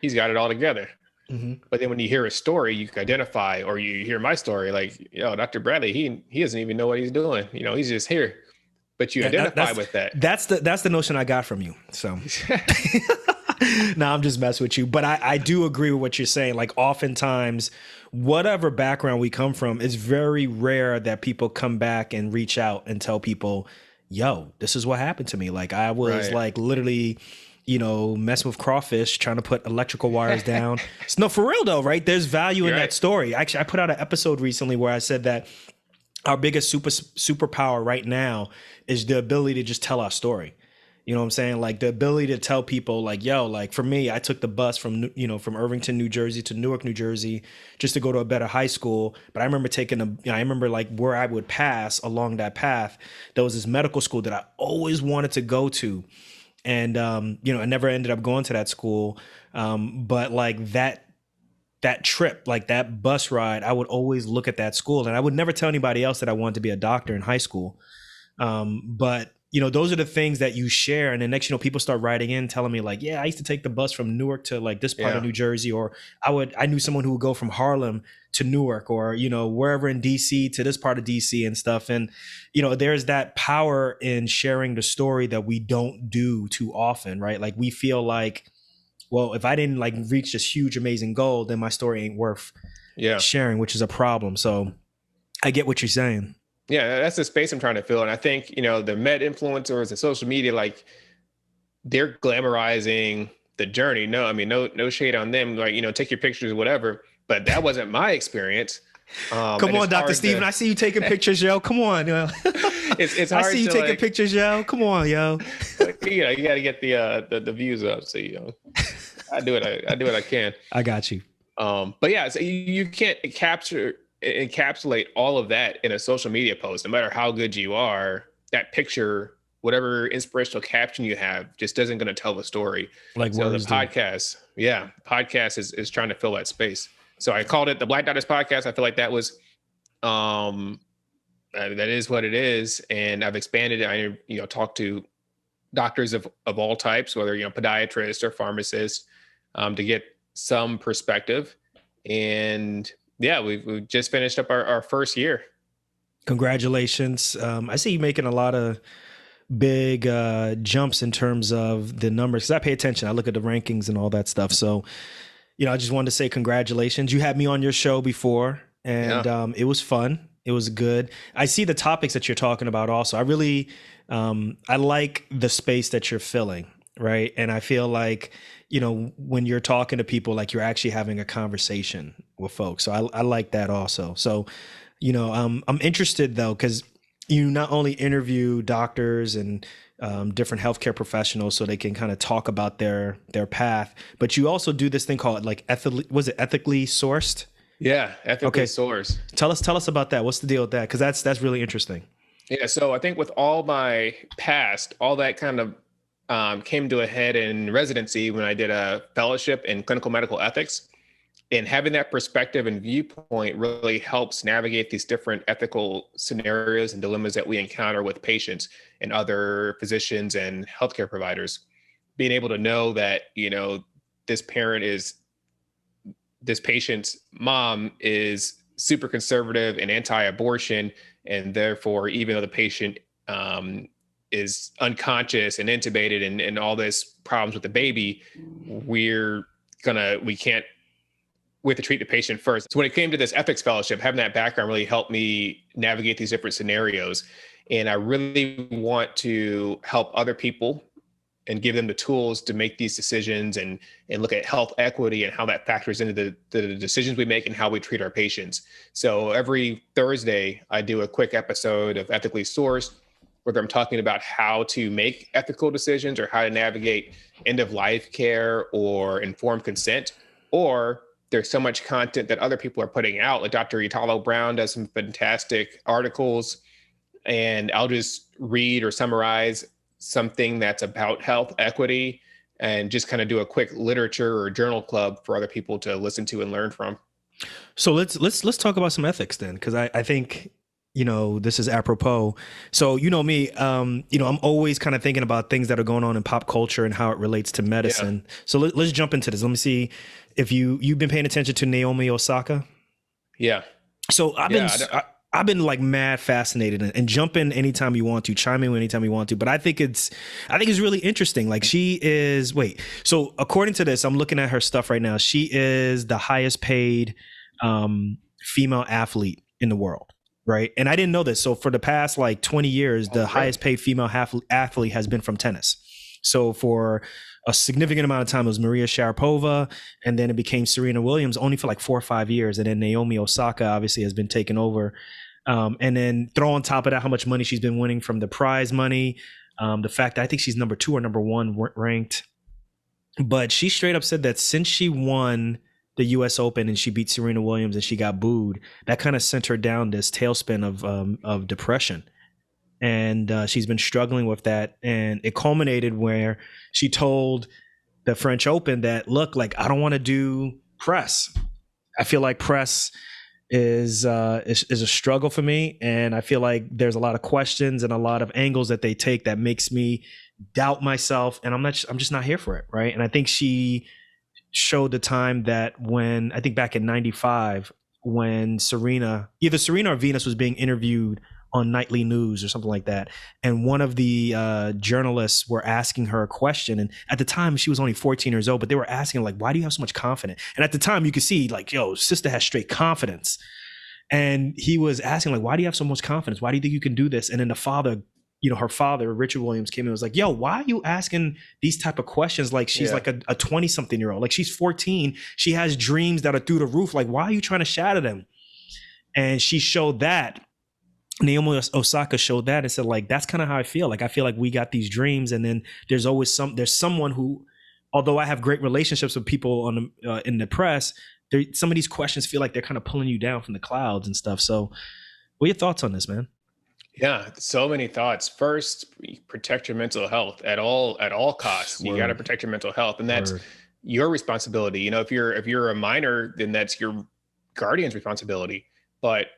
He's got it all together. But then when you hear a story, you can identify, or you hear my story, like, Dr. Bradley, he doesn't even know what he's doing. He's just here. But you identify with that. That's the notion I got from you. So no, I'm just messing with you. But I do agree with what you're saying. Like oftentimes, whatever background we come from, it's very rare that people come back and reach out and tell people, yo, this is what happened to me. Like I was like literally, messing with crawfish, trying to put electrical wires down. No, for real though, right? There's value in that story. Actually, I put out an episode recently where I said that our biggest superpower right now is the ability to just tell our story. You know what I'm saying? Like the ability to tell people like, yo, like for me, I took the bus from Irvington, New Jersey to Newark, New Jersey, just to go to a better high school. But I remember I remember like where I would pass along that path, there was this medical school that I always wanted to go to. And, I never ended up going to that school. But like that trip, like that bus ride, I would always look at that school, and I would never tell anybody else that I wanted to be a doctor in high school. But those are the things that you share. And then next, people start writing in telling me like, yeah, I used to take the bus from Newark to like this part of New Jersey, or I knew someone who would go from Harlem to Newark, or, wherever in DC to this part of DC and stuff. And, there's that power in sharing the story that we don't do too often, right? Like we feel like, well, if I didn't like reach this huge, amazing goal, then my story ain't worth sharing, which is a problem. So I get what you're saying. Yeah, that's the space I'm trying to fill. And I think, the med influencers and social media, like they're glamorizing the journey. No shade on them. Like, take your pictures or whatever, but that wasn't my experience. Come on, Dr. Steven. I see you taking pictures, yo. Come on, yo. It's hard. I see you taking pictures, yo. Come on, yo. You got to get the views up. So, I do what I can. I got you. But yeah, so you can't encapsulate all of that in a social media post. No matter how good you are, that picture, whatever inspirational caption you have, just isn't going to tell the story. Like so the podcast, podcast is trying to fill that space. So I called it the Black Doctors Podcast. I feel like that was, that is what it is, and I've expanded it. I talk to doctors of all types, whether podiatrists or pharmacists, to get some perspective. And yeah, we've just finished up our first year. Congratulations. I see you making a lot of big jumps in terms of the numbers, because I pay attention. I look at the rankings and all that stuff. So, I just wanted to say congratulations. You had me on your show before, and it was fun. It was good. I see the topics that you're talking about also. I really, I like the space that you're filling, right? And I feel like, when you're talking to people, like you're actually having a conversation with folks. So I like that also. So, I'm interested though, because you not only interview doctors and different healthcare professionals so they can kind of talk about their path, but you also do this thing called like ethically sourced? Yeah, ethically Okay, sourced. tell us about that. What's the deal with that? Because that's really interesting. Yeah, so I think with all my past, all that kind of came to a head in residency when I did a fellowship in clinical medical ethics. And having that perspective and viewpoint really helps navigate these different ethical scenarios and dilemmas that we encounter with patients and other physicians and healthcare providers. Being able to know that, this parent is this patient's mom is super conservative and anti-abortion, and therefore, even though the patient is unconscious and intubated and all this problems with the baby, we can't we have to treat the patient first. So when it came to this ethics fellowship, having that background really helped me navigate these different scenarios. And I really want to help other people and give them the tools to make these decisions and look at health equity and how that factors into the decisions we make and how we treat our patients. So every Thursday, I do a quick episode of Ethically Sourced, where I'm talking about how to make ethical decisions or how to navigate end of life care or informed consent. Or there's so much content that other people are putting out. Like Dr. Italo Brown does some fantastic articles, and I'll just read or summarize something that's about health equity and just kind of do a quick literature or journal club for other people to listen to and learn from. So let's talk about some ethics then, because I think this is apropos. So me, I'm always kind of thinking about things that are going on in pop culture and how it relates to medicine. Yeah. So let's jump into this. Let me see if you've been paying attention to Naomi Osaka. Yeah. So I've been like mad fascinated, and jump in anytime you want to, chime in anytime you want to. But I think it's really interesting. Like so according to this, I'm looking at her stuff right now. She is the highest paid female athlete in the world. Right. And I didn't know this. So for the past like 20 years, the highest paid female athlete has been from tennis. So for a significant amount of time, it was Maria Sharapova, and then it became Serena Williams only for like 4 or 5 years. And then Naomi Osaka obviously has been taken over. And then throw on top of that how much money she's been winning from the prize money. The fact that I think she's number 2 or number 1 ranked. But she straight up said that since she won the U.S. Open and she beat Serena Williams and she got booed, that kind of sent her down this tailspin of depression. And she's been struggling with that. And it culminated where she told the French Open that, look, like, I don't want to do press. I feel like press is a struggle for me. And I feel like there's a lot of questions and a lot of angles that they take that makes me doubt myself. And I'm just not here for it. Right. And I think she showed the time that when I think back in 95, when either Serena or Venus was being interviewed on nightly news or something like that. And one of the journalists were asking her a question. And at the time she was only 14 years old, but they were asking like, why do you have so much confidence? And at the time you could see like, yo, sister has straight confidence. And he was asking like, why do you have so much confidence? Why do you think you can do this? And then the father, her father, Richard Williams, came in and was like, yo, why are you asking these type of questions? Like she's like a 20 something year old, like she's 14. She has dreams that are through the roof. Like, why are you trying to shatter them? And she showed that. Naomi Osaka showed that and said, like, that's kind of how I feel. Like, I feel like we got these dreams. And then there's someone who, although I have great relationships with people in the press, some of these questions feel like they're kind of pulling you down from the clouds and stuff. So what are your thoughts on this, man? Yeah, so many thoughts. First, protect your mental health at all costs. You got to protect your mental health, and that's your responsibility. If you're a minor, then that's your guardian's responsibility. But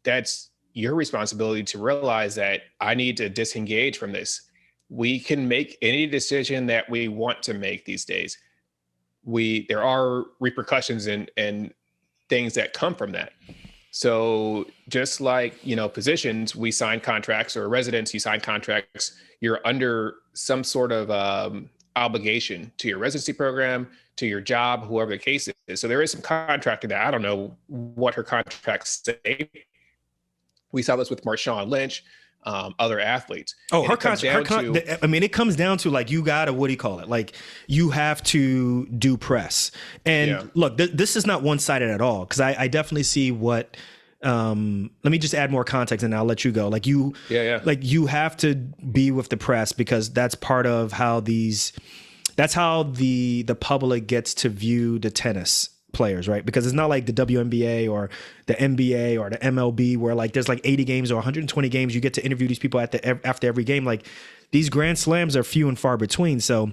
that's your responsibility to realize that I need to disengage from this. We can make any decision that we want to make these days. There are repercussions and things that come from that. So just like, physicians, we sign contracts, or residents, you sign contracts, you're under some sort of obligation to your residency program, to your job, whoever the case is. So there is some contracting that I don't know what her contracts say, We saw this with Marshawn Lynch, other athletes. Oh, And it comes down to, I mean, it comes down to like you gotta, what do you call it? Like you have to do press. yeah, And look, this is not one sided at all because I definitely see what. Let me just add more context and I'll let you go. yeah. Like you have to be with the press because that's part of how that's how the public gets to view the tennis players, right? Because it's not like the WNBA or the NBA or the MLB where like there's like 80 games or 120 games you get to interview these people after every game. Like these grand slams are few and far between. So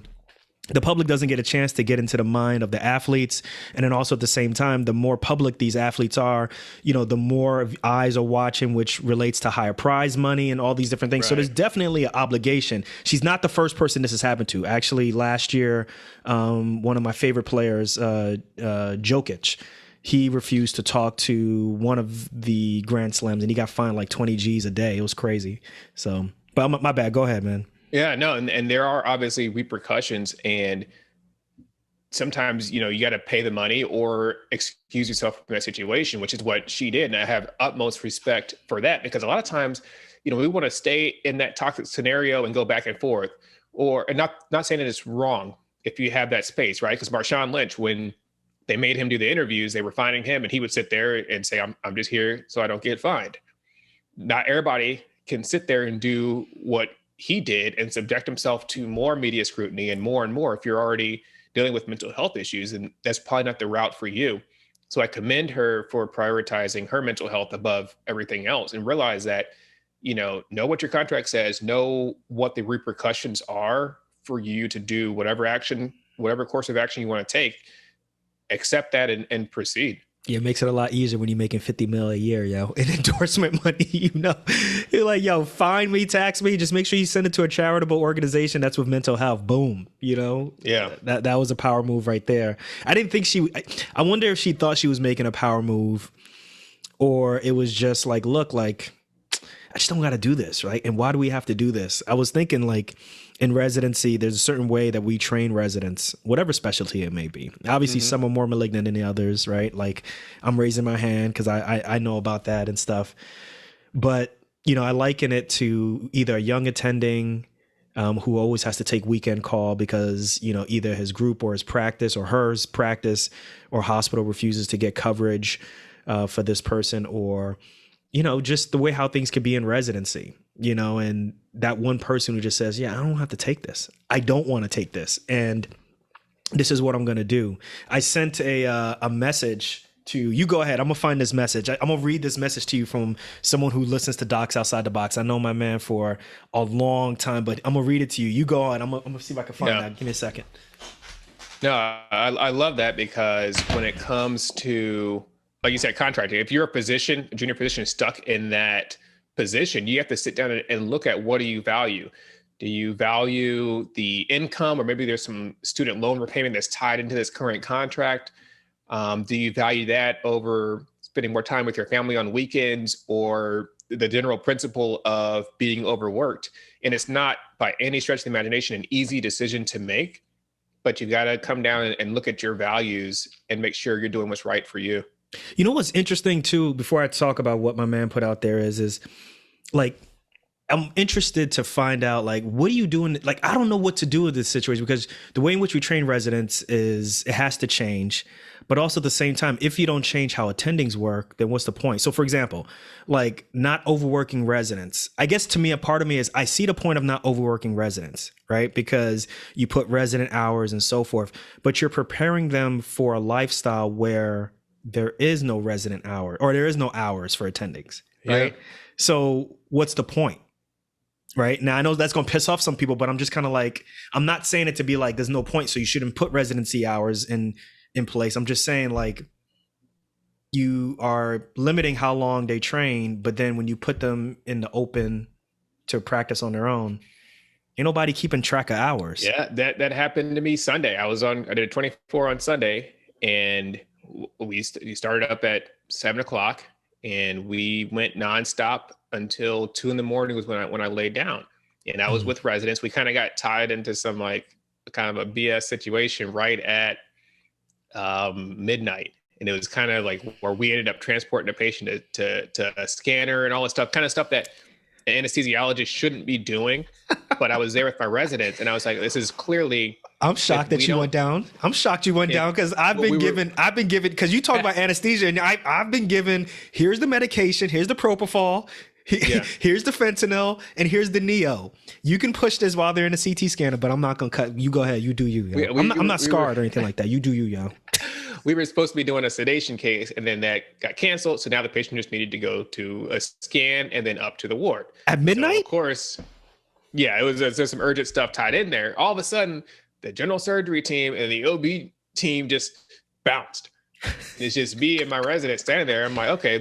the public doesn't get a chance to get into the mind of the athletes. And then also at the same time, the more public these athletes are, the more eyes are watching, which relates to higher prize money and all these different things. Right. So there's definitely an obligation. She's not the first person this has happened to. Actually, last year, one of my favorite players, Jokic, he refused to talk to one of the Grand Slams and he got fined like 20 G's a day. It was crazy. So, but my bad. Go ahead, man. Yeah, no, and there are obviously repercussions, and sometimes you got to pay the money or excuse yourself from that situation, which is what she did, and I have utmost respect for that because a lot of times, we want to stay in that toxic scenario and go back and forth, and not saying that it's wrong if you have that space, right? Because Marshawn Lynch, when they made him do the interviews, they were fining him, and he would sit there and say, "I'm just here so I don't get fined." Not everybody can sit there and do what he did and subject himself to more media scrutiny and more if you're already dealing with mental health issues, and that's probably not the route for you. So I commend her for prioritizing her mental health above everything else and realize that, know what your contract says, know what the repercussions are for you to do whatever course of action you want to take, accept that and proceed. Yeah, it makes it a lot easier when you're making 50 mil a year, yo, in endorsement money, You're like, yo, fine me, tax me, just make sure you send it to a charitable organization that's with mental health. Boom, Yeah. That was a power move right there. I didn't think I wonder if she thought she was making a power move or it was just like, look, like, I just don't got to do this, right? And why do we have to do this? I was thinking like, in residency, there's a certain way that we train residents, whatever specialty it may be. Obviously, some are more malignant than the others, right? Like I'm raising my hand because I know about that and stuff. But, I liken it to either a young attending who always has to take weekend call because, either his group or his practice or hers practice or hospital refuses to get coverage for this person or, just the way how things could be in residency. And that one person who just says, yeah, I don't have to take this. I don't want to take this. And this is what I'm going to do. I sent a message to you. Go ahead. I'm going to find this message. I'm going to read this message to you from someone who listens to Docs Outside the Box. I know my man for a long time, but I'm going to read it to you. You go on. I'm going to see if I can find that. Give me a second. No, I love that because when it comes to, like you said, contracting, if you're a junior physician stuck in that position, you have to sit down and look at what do you value? Do you value the income, or maybe there's some student loan repayment that's tied into this current contract? Do you value that over spending more time with your family on weekends or the general principle of being overworked? And it's not by any stretch of the imagination an easy decision to make, but you've got to come down and look at your values and make sure you're doing what's right for you. What's interesting too, before I talk about what my man put out there is like, I'm interested to find out, like, what are you doing? Like, I don't know what to do with this situation because the way in which we train residents it has to change. But also at the same time, if you don't change how attendings work, then what's the point? So for example, like not overworking residents. I guess to me, a part of me is I see the point of not overworking residents, right? Because you put resident hours and so forth, but you're preparing them for a lifestyle where there is no resident hour or there is no hours for attendings, right? Yeah. So what's the point? Right now, I know that's going to piss off some people, but I'm just kind of like, I'm not saying it to be like, there's no point. So you shouldn't put residency hours in place. I'm just saying like, you are limiting how long they train, but then when you put them in the open to practice on their own, ain't nobody keeping track of hours. Yeah, that happened to me Sunday. I did a 24 on Sunday, and we started up at 7:00 and we went nonstop until 2 a.m. was when I laid down. And I was with residents. We kind of got tied into some like kind of a BS situation right at midnight. And it was kind of like where we ended up transporting the patient to a scanner and all this stuff, kind of stuff that an anesthesiologist shouldn't be doing. But I was there with my residents, and I was like, this is clearly. I'm shocked that you went down. I'm shocked you went down because I've been given, because you talk about anesthesia, and I've been given, here's the medication, here's the propofol, here's the fentanyl, and here's the Neo. You can push this while they're in a CT scanner, but I'm not going to cut. You go ahead. You do you. Yo. I'm not scarred or anything like that. You do you, yo. We were supposed to be doing a sedation case, and then that got canceled. So now the patient just needed to go to a scan and then up to the ward. At midnight? So of course. Yeah, there's some urgent stuff tied in there. All of a sudden, the general surgery team and the OB team just bounced. It's just me and my resident standing there. I'm like, okay,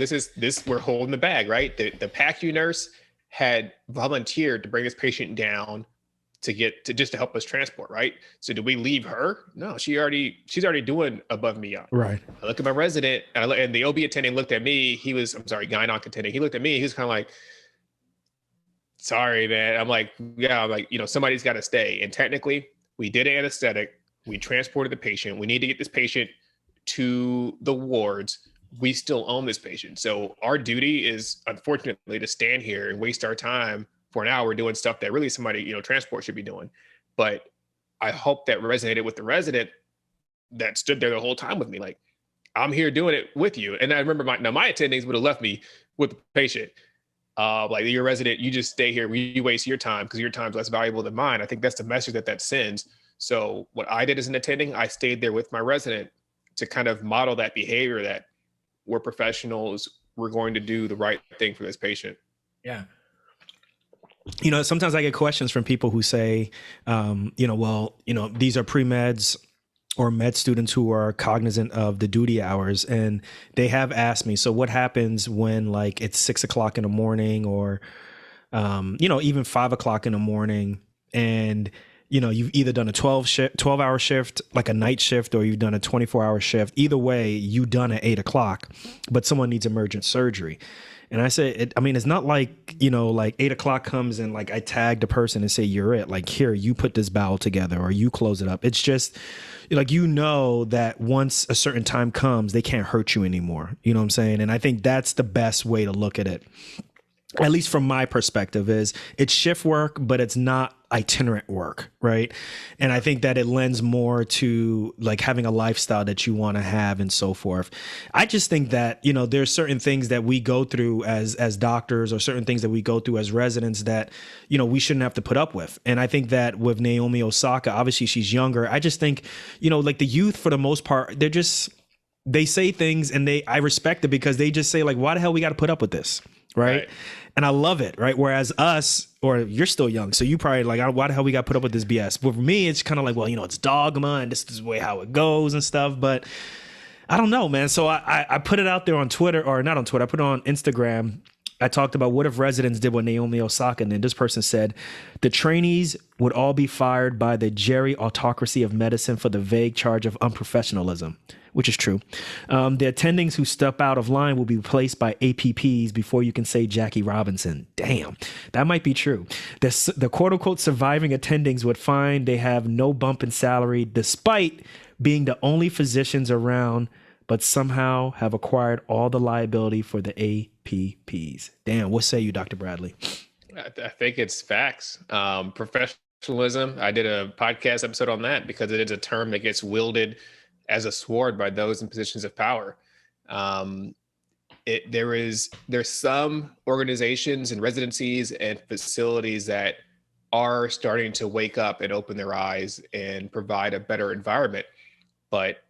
we're holding the bag, right? The PACU nurse had volunteered to bring this patient down to help us transport, right? So do we leave her? No, she's already doing above me. Right. I look at my resident, and the OB attending looked at me. Gyn-onc attending. He looked at me. He was kind of like, sorry, man. I'm like, somebody's got to stay. And technically, we did an anesthetic. We transported the patient. We need to get this patient to the wards. We still own this patient. So our duty is, unfortunately, to stand here and waste our time for an hour doing stuff that really somebody, transport should be doing. But I hope that resonated with the resident that stood there the whole time with me. Like, I'm here doing it with you. And I remember my attendings would have left me with the patient. Like, your resident, you just stay here. You waste your time because your time's less valuable than mine. I think that's the message that sends. So what I did as an attending, I stayed there with my resident to kind of model that behavior that we're professionals. We're going to do the right thing for this patient. Yeah. Sometimes I get questions from people who say, these are pre-meds or med students who are cognizant of the duty hours. And they have asked me, so what happens when like it's 6 o'clock in the morning or, even 5 o'clock in the morning and, you've either done a 12-hour shift, like a night shift, or you've done a 24-hour shift. Either way, you done at 8 o'clock, but someone needs emergent surgery. And I said, it's not like, like 8 o'clock comes and like I tag the person and say, you're it. Like, here, you put this bowel together or you close it up. It's just like, that once a certain time comes, they can't hurt you anymore. You know what I'm saying? And I think that's the best way to look at it. At least from my perspective, is it's shift work, but it's not itinerant work, right? And I think that it lends more to like having a lifestyle that you want to have and so forth. I just think that, there's certain things that we go through as doctors or certain things that we go through as residents that, we shouldn't have to put up with. And I think that with Naomi Osaka, obviously she's younger. I just think, like the youth for the most part, they say things and I respect it because they just say like, why the hell we got to put up with this? Right. And I love it. Right. Whereas us, or you're still young, so you probably like, why the hell we got to put up with this BS? But for me, it's kind of like, well, it's dogma and this is the way how it goes and stuff. But I don't know, man. So I put it out there on Twitter, or not on Twitter. I put it on Instagram. I talked about what if residents did what Naomi Osaka, and then this person said the trainees would all be fired by the Jerry autocracy of medicine for the vague charge of unprofessionalism, which is true. The attendings who step out of line will be replaced by APPs before you can say Jackie Robinson. Damn, that might be true. The quote unquote surviving attendings would find they have no bump in salary despite being the only physicians around, but somehow have acquired all the liability for the APPs. Damn, what say you, Dr. Bradley? I think it's facts. Professionalism. I did a podcast episode on that because it is a term that gets wielded as a sword by those in positions of power. There's some organizations and residencies and facilities that are starting to wake up and open their eyes and provide a better environment. But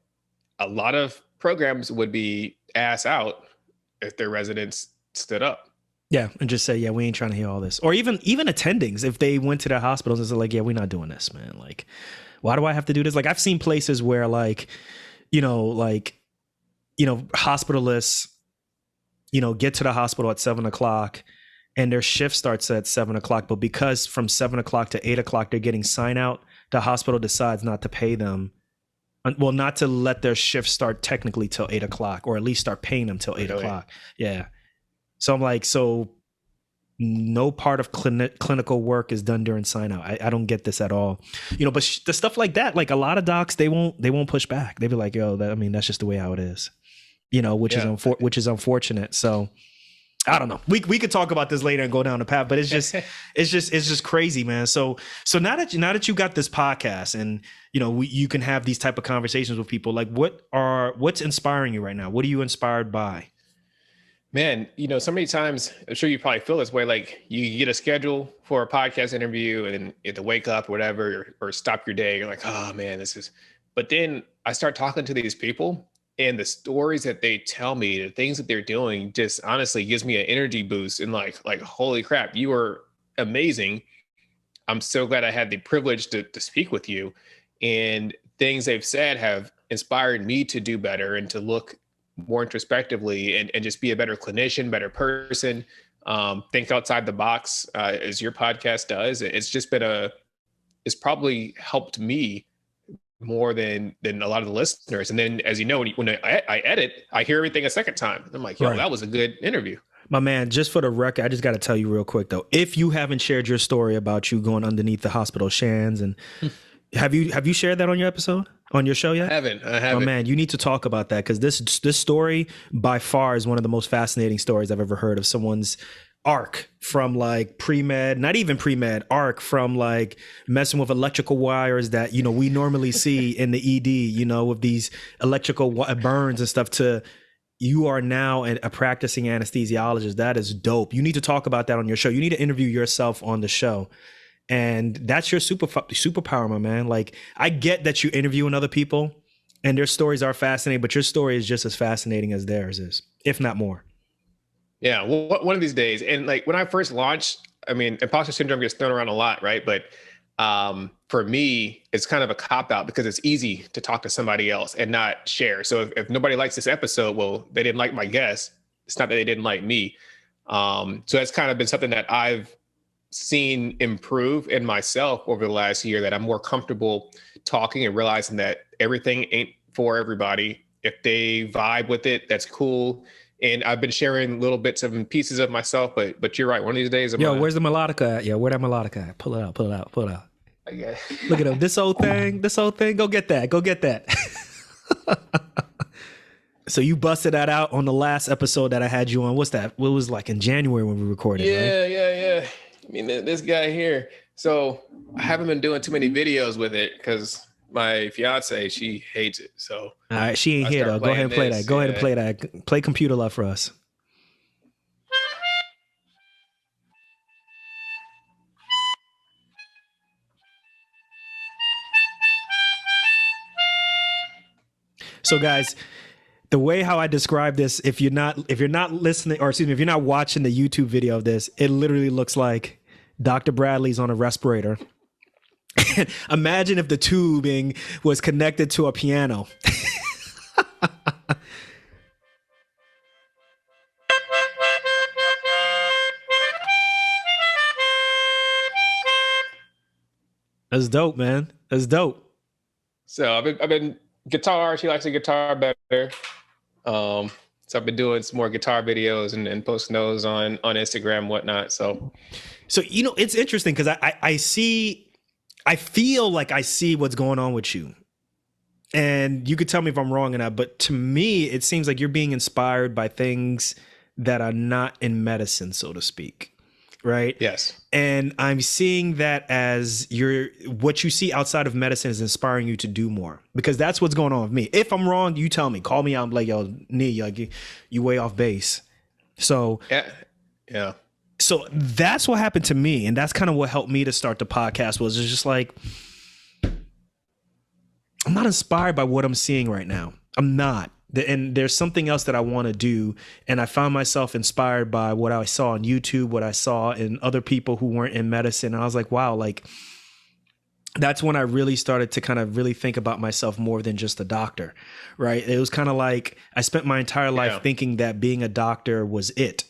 a lot of programs would be ass out if their residents stood up. Yeah, and just say, yeah, we ain't trying to hear all this. Or even attendings, if they went to their hospitals and said like, yeah, we're not doing this, man. Like, why do I have to do this? Like, I've seen places where hospitalists, get to the hospital at 7 o'clock and their shift starts at 7 o'clock. But because from 7 o'clock to 8 o'clock, they're getting sign out, the hospital decides not to pay them. Well, not to let their shift start technically till 8 o'clock, or at least start paying them till 8 o'clock. Yeah. So I'm like, no part of clinical work is done during sign out. I don't get this at all. But the stuff like that, like a lot of docs, they won't push back. They be like, yo, that's just the way how it is. which is Yeah. which is unfortunate. So I don't know. We could talk about this later and go down the path, but it's just crazy, man. So now that you got this podcast and you can have these type of conversations with people, like what's inspiring you right now? What are you inspired by? Man, so many times, I'm sure you probably feel this way, like you get a schedule for a podcast interview and then you have to wake up or whatever, or stop your day. You're like, oh man, but then I start talking to these people and the stories that they tell me, the things that they're doing just honestly gives me an energy boost and like, holy crap, you are amazing. I'm so glad I had the privilege to speak with you, and things they've said have inspired me to do better and to look more introspectively and just be a better clinician, better person, think outside the box, as your podcast does. It's probably helped me more than a lot of the listeners. And then, as you know, when I edit, I hear everything a second time. I'm like, yo, Right. that was a good interview. My man, just for the record, I just got to tell you real quick though, if you haven't shared your story about you going underneath the hospital Shands, and have you shared that on your episode, on your show yet? I haven't. Oh man, you need to talk about that, because this story by far is one of the most fascinating stories I've ever heard of someone's arc from like pre-med, not even pre-med, arc from like messing with electrical wires that we normally see in the ED, with these electrical burns and stuff, to you are now a practicing anesthesiologist. That is dope. You need to talk about that on your show. You need to interview yourself on the show. And that's your superpower, my man. Like, I get that you interviewing other people and their stories are fascinating, but your story is just as fascinating as theirs is, if not more. Yeah, well, one of these days. And like when I first launched, I mean, imposter syndrome gets thrown around a lot, right? But for me, it's kind of a cop out because it's easy to talk to somebody else and not share. So if nobody likes this episode, well, they didn't like my guest. It's not that they didn't like me. So that's kind of been something that I've seen improve in myself over the last year, that I'm more comfortable talking and realizing that everything ain't for everybody. If they vibe with it, that's cool. And I've been sharing little bits and pieces of myself, but you're right. One of these days, where's the melodica at? Where that melodica at? Pull it out. Okay. Look at him. This old thing. Go get that. So you busted that out on the last episode that I had you on. What's that? What was like in January when we recorded? Yeah. I mean, this guy here. So I haven't been doing too many videos with it because my fiance, she hates it. So all right, she ain't here though. Go ahead and play that. Go ahead and play that. Play Computer Love for us. So guys, the way how I describe this, if you're not listening, or excuse me, if you're not watching the YouTube video of this, it literally looks like Dr. Bradley's on a respirator. Imagine if the tubing was connected to a piano. That's dope, man. That's dope. So I've been guitar. She likes the guitar better. So I've been doing some more guitar videos and posting those on Instagram and whatnot. So it's interesting because I feel like I see what's going on with you. And you could tell me if I'm wrong or not, but to me, it seems like you're being inspired by things that are not in medicine, so to speak. Right? Yes. And I'm seeing that as what you see outside of medicine is inspiring you to do more, because that's what's going on with me. If I'm wrong, you tell me, call me out. I'm like, yo, like you way off base. So yeah. So that's what happened to me. And that's kind of what helped me to start the podcast, was it's just like, I'm not inspired by what I'm seeing right now. I'm not. And there's something else that I want to do. And I found myself inspired by what I saw on YouTube, what I saw in other people who weren't in medicine. And I was like, wow, like that's when I really started to kind of really think about myself more than just a doctor, right? It was kind of like I spent my entire life thinking that being a doctor was it,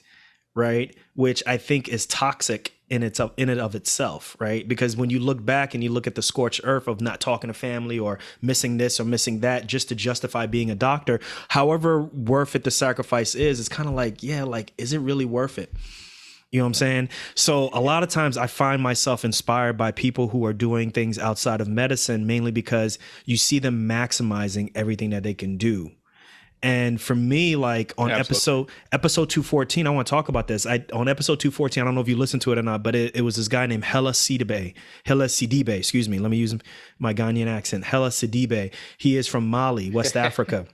right? Which I think is toxic in and of itself, right? Because when you look back and you look at the scorched earth of not talking to family or missing this or missing that just to justify being a doctor, however worth it the sacrifice is, it's kind of like, yeah, like, is it really worth it? You know what I'm saying? So a lot of times I find myself inspired by people who are doing things outside of medicine, mainly because you see them maximizing everything that they can do. And for me, like on Absolutely. episode 214, I want to talk about this. On episode 214, I don't know if you listened to it or not, but it was this guy named Hella Sidibe, excuse me. Let me use my Ghanaian accent. Hella Sidibe. He is from Mali, West Africa.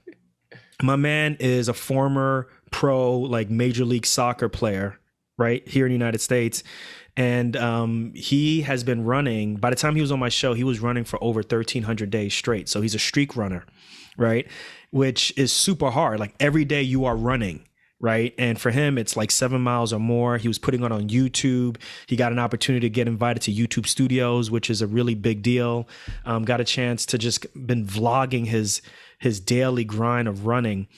My man is a former pro, like Major League Soccer player, right here in the United States. And he has been running. By the time he was on my show, he was running for over 1,300 days straight. So he's a streak runner, right? Which is super hard. Like every day you are running, right? And for him, it's like 7 miles or more. He was putting it on YouTube. He got an opportunity to get invited to YouTube Studios, which is a really big deal. Got a chance to just been vlogging his daily grind of running.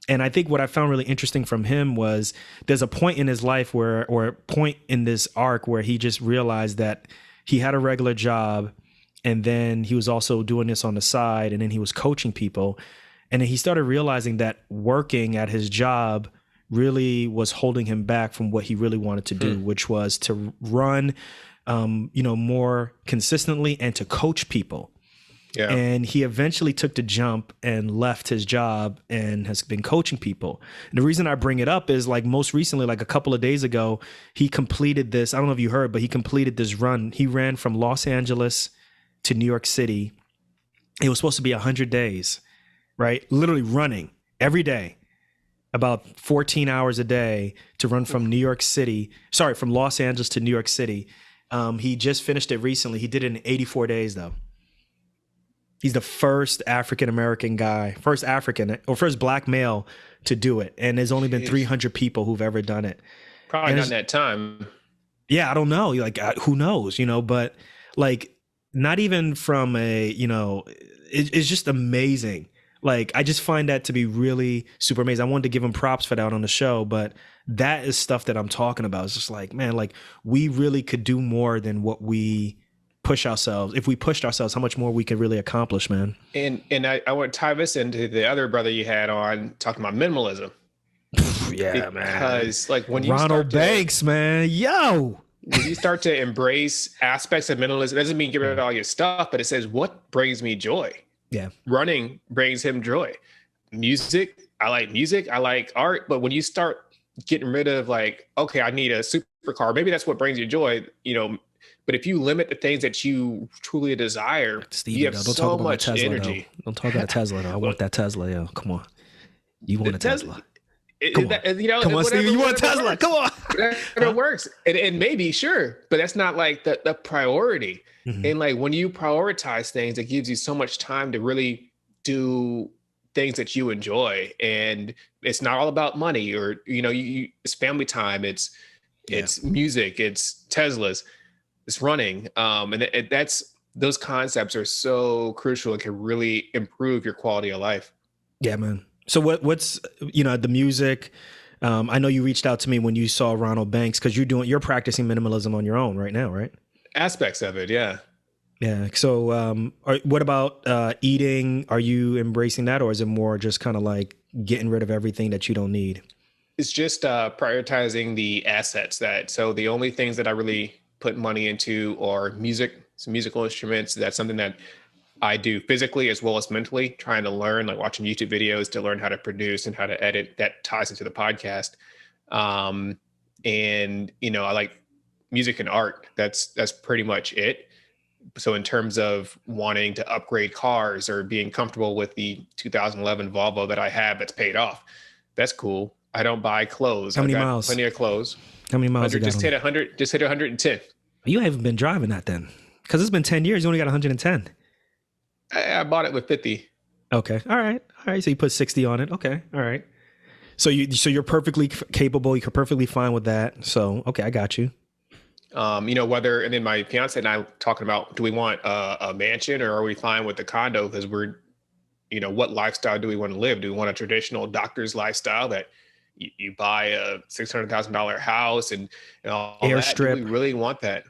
And I think what I found really interesting from him was there's a point in his life or a point in this arc where he just realized that he had a regular job, and then he was also doing this on the side, and then he was coaching people. And then he started realizing that working at his job really was holding him back from what he really wanted to do, which was to run, more consistently and to coach people. Yeah. And he eventually took the jump and left his job and has been coaching people. And the reason I bring it up is like most recently, like a couple of days ago, he completed this. I don't know if you heard, but he completed this run. He ran from Los Angeles to New York City. It was supposed to be 100 days, right? Literally running every day, about 14 hours a day to run from from Los Angeles to New York City. He just finished it recently. He did it in 84 days though. He's the first African-American guy, first black male to do it. And there's only been 300 people who've ever done it. Probably not in that time. Yeah, I don't know. Like, who knows, but like not even from it's just amazing. Like, I just find that to be really super amazing. I wanted to give him props for that on the show, but that is stuff that I'm talking about. It's just like, man, like we really could do more than what we push ourselves. If we pushed ourselves, how much more we could really accomplish, man. And I want to tie this into the other brother you had on talking about minimalism. Yeah, man. Because like when you Ronald Banks, man, when you start to embrace aspects of minimalism, it doesn't mean get rid of all your stuff, but it says what brings me joy. Yeah, running brings him joy. Music, I like art, but when you start getting rid of like, okay, I need a supercar, maybe that's what brings you joy, But if you limit the things that you truly desire, Steven, you have so much energy. Don't talk about a Tesla. I want that Tesla, yo. Come on. You want a Tesla. Come on, Steven, you want a Tesla. Works. Come on. It works. And maybe, sure, but that's not like the priority. Mm-hmm. And like when you prioritize things, it gives you so much time to really do things that you enjoy. And it's not all about money or, it's family time. It's music, it's Teslas. It's running. And that's those concepts are so crucial and can really improve your quality of life. Yeah, man. So what's, the music, I know you reached out to me when you saw Ronald Banks because you're practicing minimalism on your own right now, right? Aspects of it. Yeah. Yeah. So what about eating? Are you embracing that or is it more just kind of like getting rid of everything that you don't need? It's just prioritizing the assets so the only things that I really put money into or some musical instruments. That's something that I do physically as well as mentally, trying to learn, like watching YouTube videos to learn how to produce and how to edit. That ties into the podcast. And I like music and art. That's pretty much it. So in terms of wanting to upgrade cars or being comfortable with the 2011 Volvo that I have that's paid off, that's cool. I don't buy clothes. How many miles? Plenty of clothes. How many miles? Just hit 100. Just hit 110. You haven't been driving that then, because it's been 10 years. You only got 110. I bought it with 50. Okay. All right. So you put 60 on it. Okay. All right. So you're perfectly capable. You're perfectly fine with that. So okay, I got you. Whether, and then my fiance and I talking about, do we want a mansion or are we fine with the condo? Because we're, what lifestyle do we want to live? Do we want a traditional doctor's lifestyle that you buy a $600,000 house and all airstrip? Do we really want that?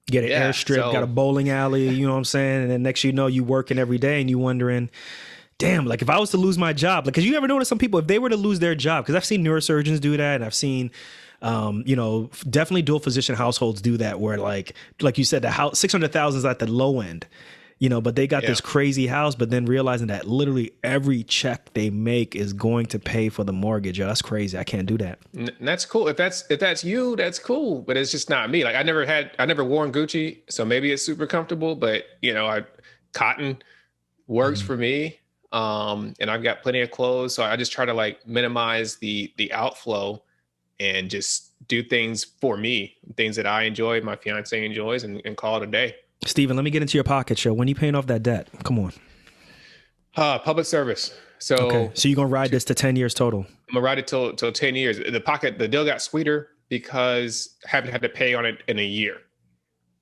Get an airstrip, got a bowling alley, you know what I'm saying? And then next you working every day and you wondering, damn, like if I was to lose my job, like, cause you ever notice some people, if they were to lose their job, cause I've seen neurosurgeons do that and I've seen, definitely dual physician households do that where like you said, the house, 600,000 is at the low end. but they got this crazy house, but then realizing that literally every check they make is going to pay for the mortgage. Yo, that's crazy. I can't do that. That's cool. If that's you, that's cool. But it's just not me. Like I never worn Gucci, so maybe it's super comfortable. But cotton works for me. And I've got plenty of clothes, so I just try to like minimize the outflow and just do things for me, things that I enjoy, my fiance enjoys, and call it a day. Steven, let me get into your pocket show. When are you paying off that debt? Come on. Public service. So okay. So you're gonna ride this to 10 years total. I'm gonna ride it till 10 years. The deal got sweeter because I haven't had to pay on it in a year.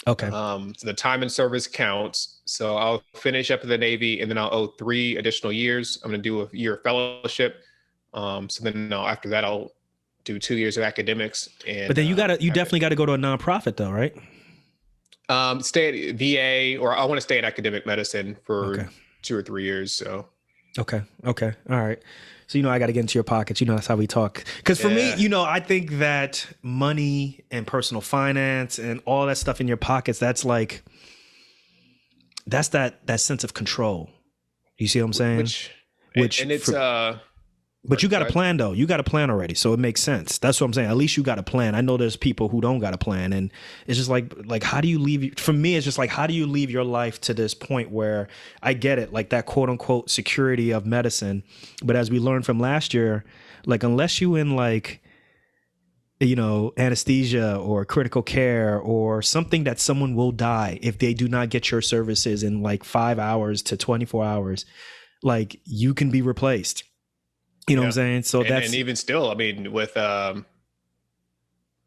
Okay. So the time in service counts. So I'll finish up in the Navy and then I'll owe 3 additional years. I'm gonna do a year of fellowship. So then after that I'll do 2 years of academics. And but then you definitely gotta go to a nonprofit though, right? Stay at VA, or I want to stay at academic medicine for 2 or 3 years. So okay. All right. So I got to get into your pockets. That's how we talk. Because for me, I think that money and personal finance and all that stuff in your pockets, that's that sense of control. You see what I'm saying? But you got a plan though. You got a plan already, so it makes sense. That's what I'm saying. At least you got a plan. I know there's people who don't got a plan, and it's just like how do you leave? For me, it's just like how do you leave your life to this point where I get it, like that quote unquote security of medicine, but as we learned from last year, like unless you in anesthesia or critical care or something that someone will die if they do not get your services in like 5 hours to 24 hours, like you can be replaced. You know what I'm saying? So and even still, I mean, with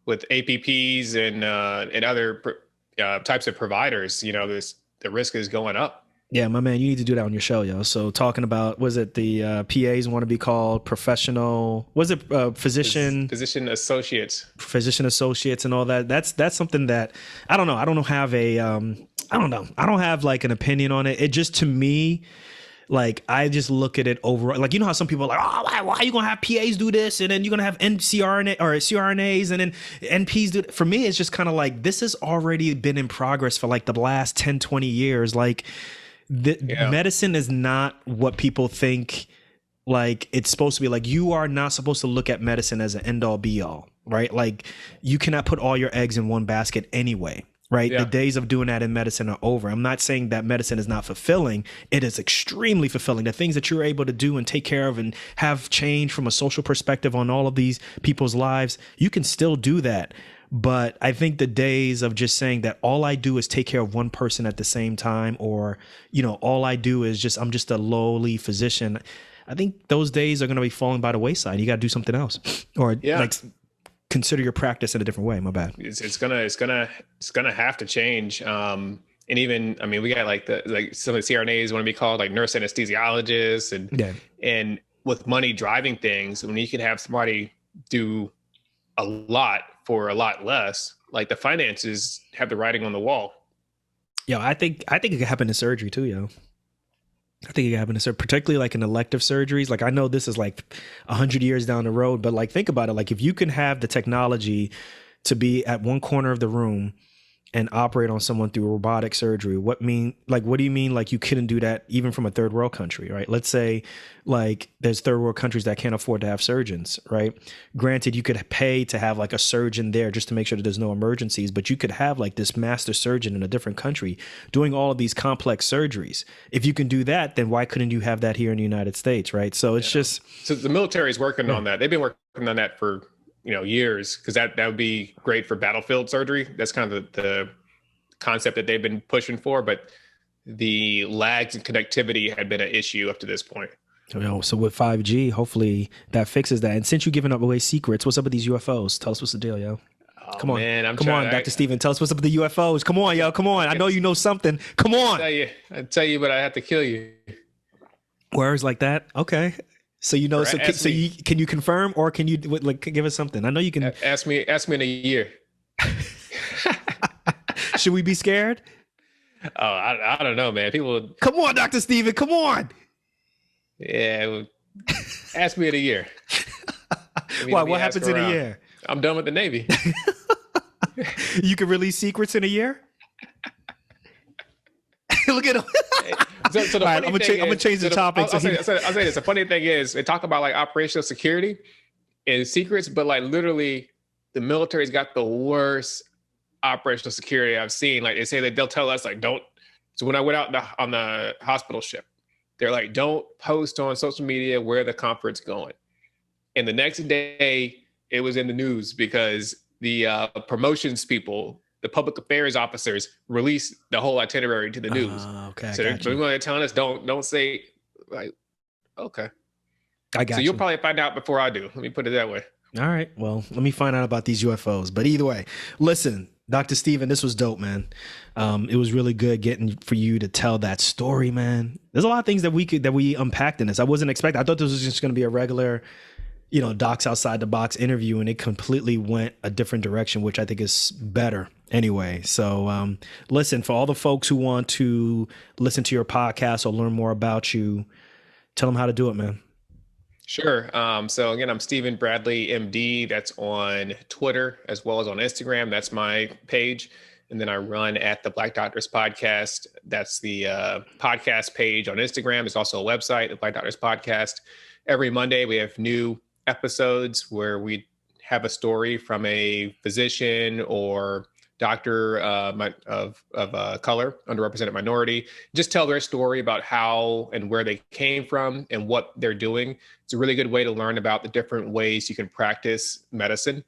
APPs and other types of providers, the risk is going up. Yeah, my man, you need to do that on your show, yo. So talking about, was it the PAs want to be called professional? Was it physician associates and all that? That's something that I don't know. I don't have a I don't know. I don't have like an opinion on it. It just, to me, like I just look at it over, like how some people are like, oh, why are you gonna have PAs do this, and then you're gonna have CRNAs and then NPs do it. For me, it's just kind of like this has already been in progress for like the last 10, 20 years. Like medicine is not what people think like it's supposed to be. Like you are not supposed to look at medicine as an end all be all, right? Like you cannot put all your eggs in one basket anyway. Right. Yeah. The days of doing that in medicine are over. I'm not saying that medicine is not fulfilling. It is extremely fulfilling. The things that you're able to do and take care of and have change from a social perspective on all of these people's lives, you can still do that. But I think the days of just saying that all I do is take care of one person at the same time, or, all I do is I'm just a lowly physician. I think those days are going to be falling by the wayside. You got to do something else, or consider your practice in a different way. My bad. It's gonna have to change. And even, I mean, we got some of the CRNAs want to be called like nurse anesthesiologists, and with money driving things, when you can have somebody do a lot for a lot less, like the finances have the writing on the wall. Yo, I think it could happen in surgery too, yo. I think it happened to, particularly like in elective surgeries. Like I know this is like 100 years down the road, but like think about it. Like if you can have the technology to be at one corner of the room and operate on someone through robotic surgery, what do you mean? Like you couldn't do that even from a third world country, right? Let's say like there's third world countries that can't afford to have surgeons, right? Granted, you could pay to have like a surgeon there just to make sure that there's no emergencies, but you could have like this master surgeon in a different country doing all of these complex surgeries. If you can do that, then why couldn't you have that here in the United States, right? So it's just... So the military is working on that. They've been working on that for years, because that would be great for battlefield surgery. That's kind of the concept that they've been pushing for, but the lags and connectivity had been an issue up to this point. So with 5G, hopefully that fixes that. And since you're giving up away secrets, what's up with these UFOs? Tell us what's the deal, yo. Come on, man, come on, Dr. Steven. Tell us what's up with the UFOs. Come on, yo. Come on. I know you know something. Come on. I tell you, but I have to kill you. Words like that. Okay. So can you confirm, or can you give us something? I know you can. Ask me in a year. Should we be scared? Oh, I don't know, man. People. Come on, Dr. Steven. Come on. Yeah. Ask me in a year. Why? What happens in a year? I'm done with the Navy. You can release secrets in a year? Look at him. So the All right, funny thing I'm gonna change the topic. I'll say this. The funny thing is, they talk about like operational security and secrets, but like literally, the military's got the worst operational security I've seen. Like they say that they'll tell us like don't. So when I went out on the hospital ship, they're like, don't post on social media where the conference going. And the next day, it was in the news because the promotions people, the public affairs officers, released the whole itinerary to the news. Okay, So they're telling us don't say like, okay. I got so you. You'll probably find out before I do. Let me put it that way. All right. Well, let me find out about these UFOs. But either way, listen, Dr. Steven, this was dope, man. It was really good getting for you to tell that story, man. There's a lot of things that we unpacked in this. I wasn't expecting. I thought this was just going to be a regular, Docs Outside the Box interview, and it completely went a different direction, which I think is better anyway. So listen, for all the folks who want to listen to your podcast or learn more about you, tell them how to do it, man. Sure. So again, I'm Stephen Bradley, MD. That's on Twitter as well as on Instagram. That's my page. And then I run at the Black Doctors Podcast. That's the podcast page on Instagram. There's also a website, the Black Doctors Podcast. Every Monday, we have new episodes where we have a story from a physician or doctor of color, underrepresented minority, just tell their story about how and where they came from and what they're doing. It's a really good way to learn about the different ways you can practice medicine,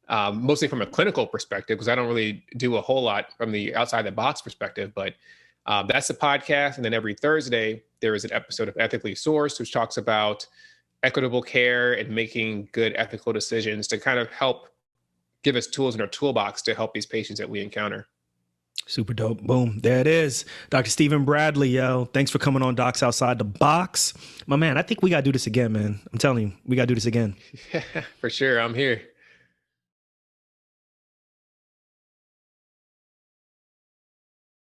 mostly from a clinical perspective, because I don't really do a whole lot from the outside the box perspective, but that's the podcast. And then every Thursday, there is an episode of Ethically Sourced, which talks about equitable care and making good ethical decisions to kind of help give us tools in our toolbox to help these patients that we encounter. Super dope. Boom. There it is. Dr. Stephen Bradley, yo. Thanks for coming on Docs Outside the Box. My man, I think we got to do this again, man. I'm telling you, we got to do this again. For sure. I'm here.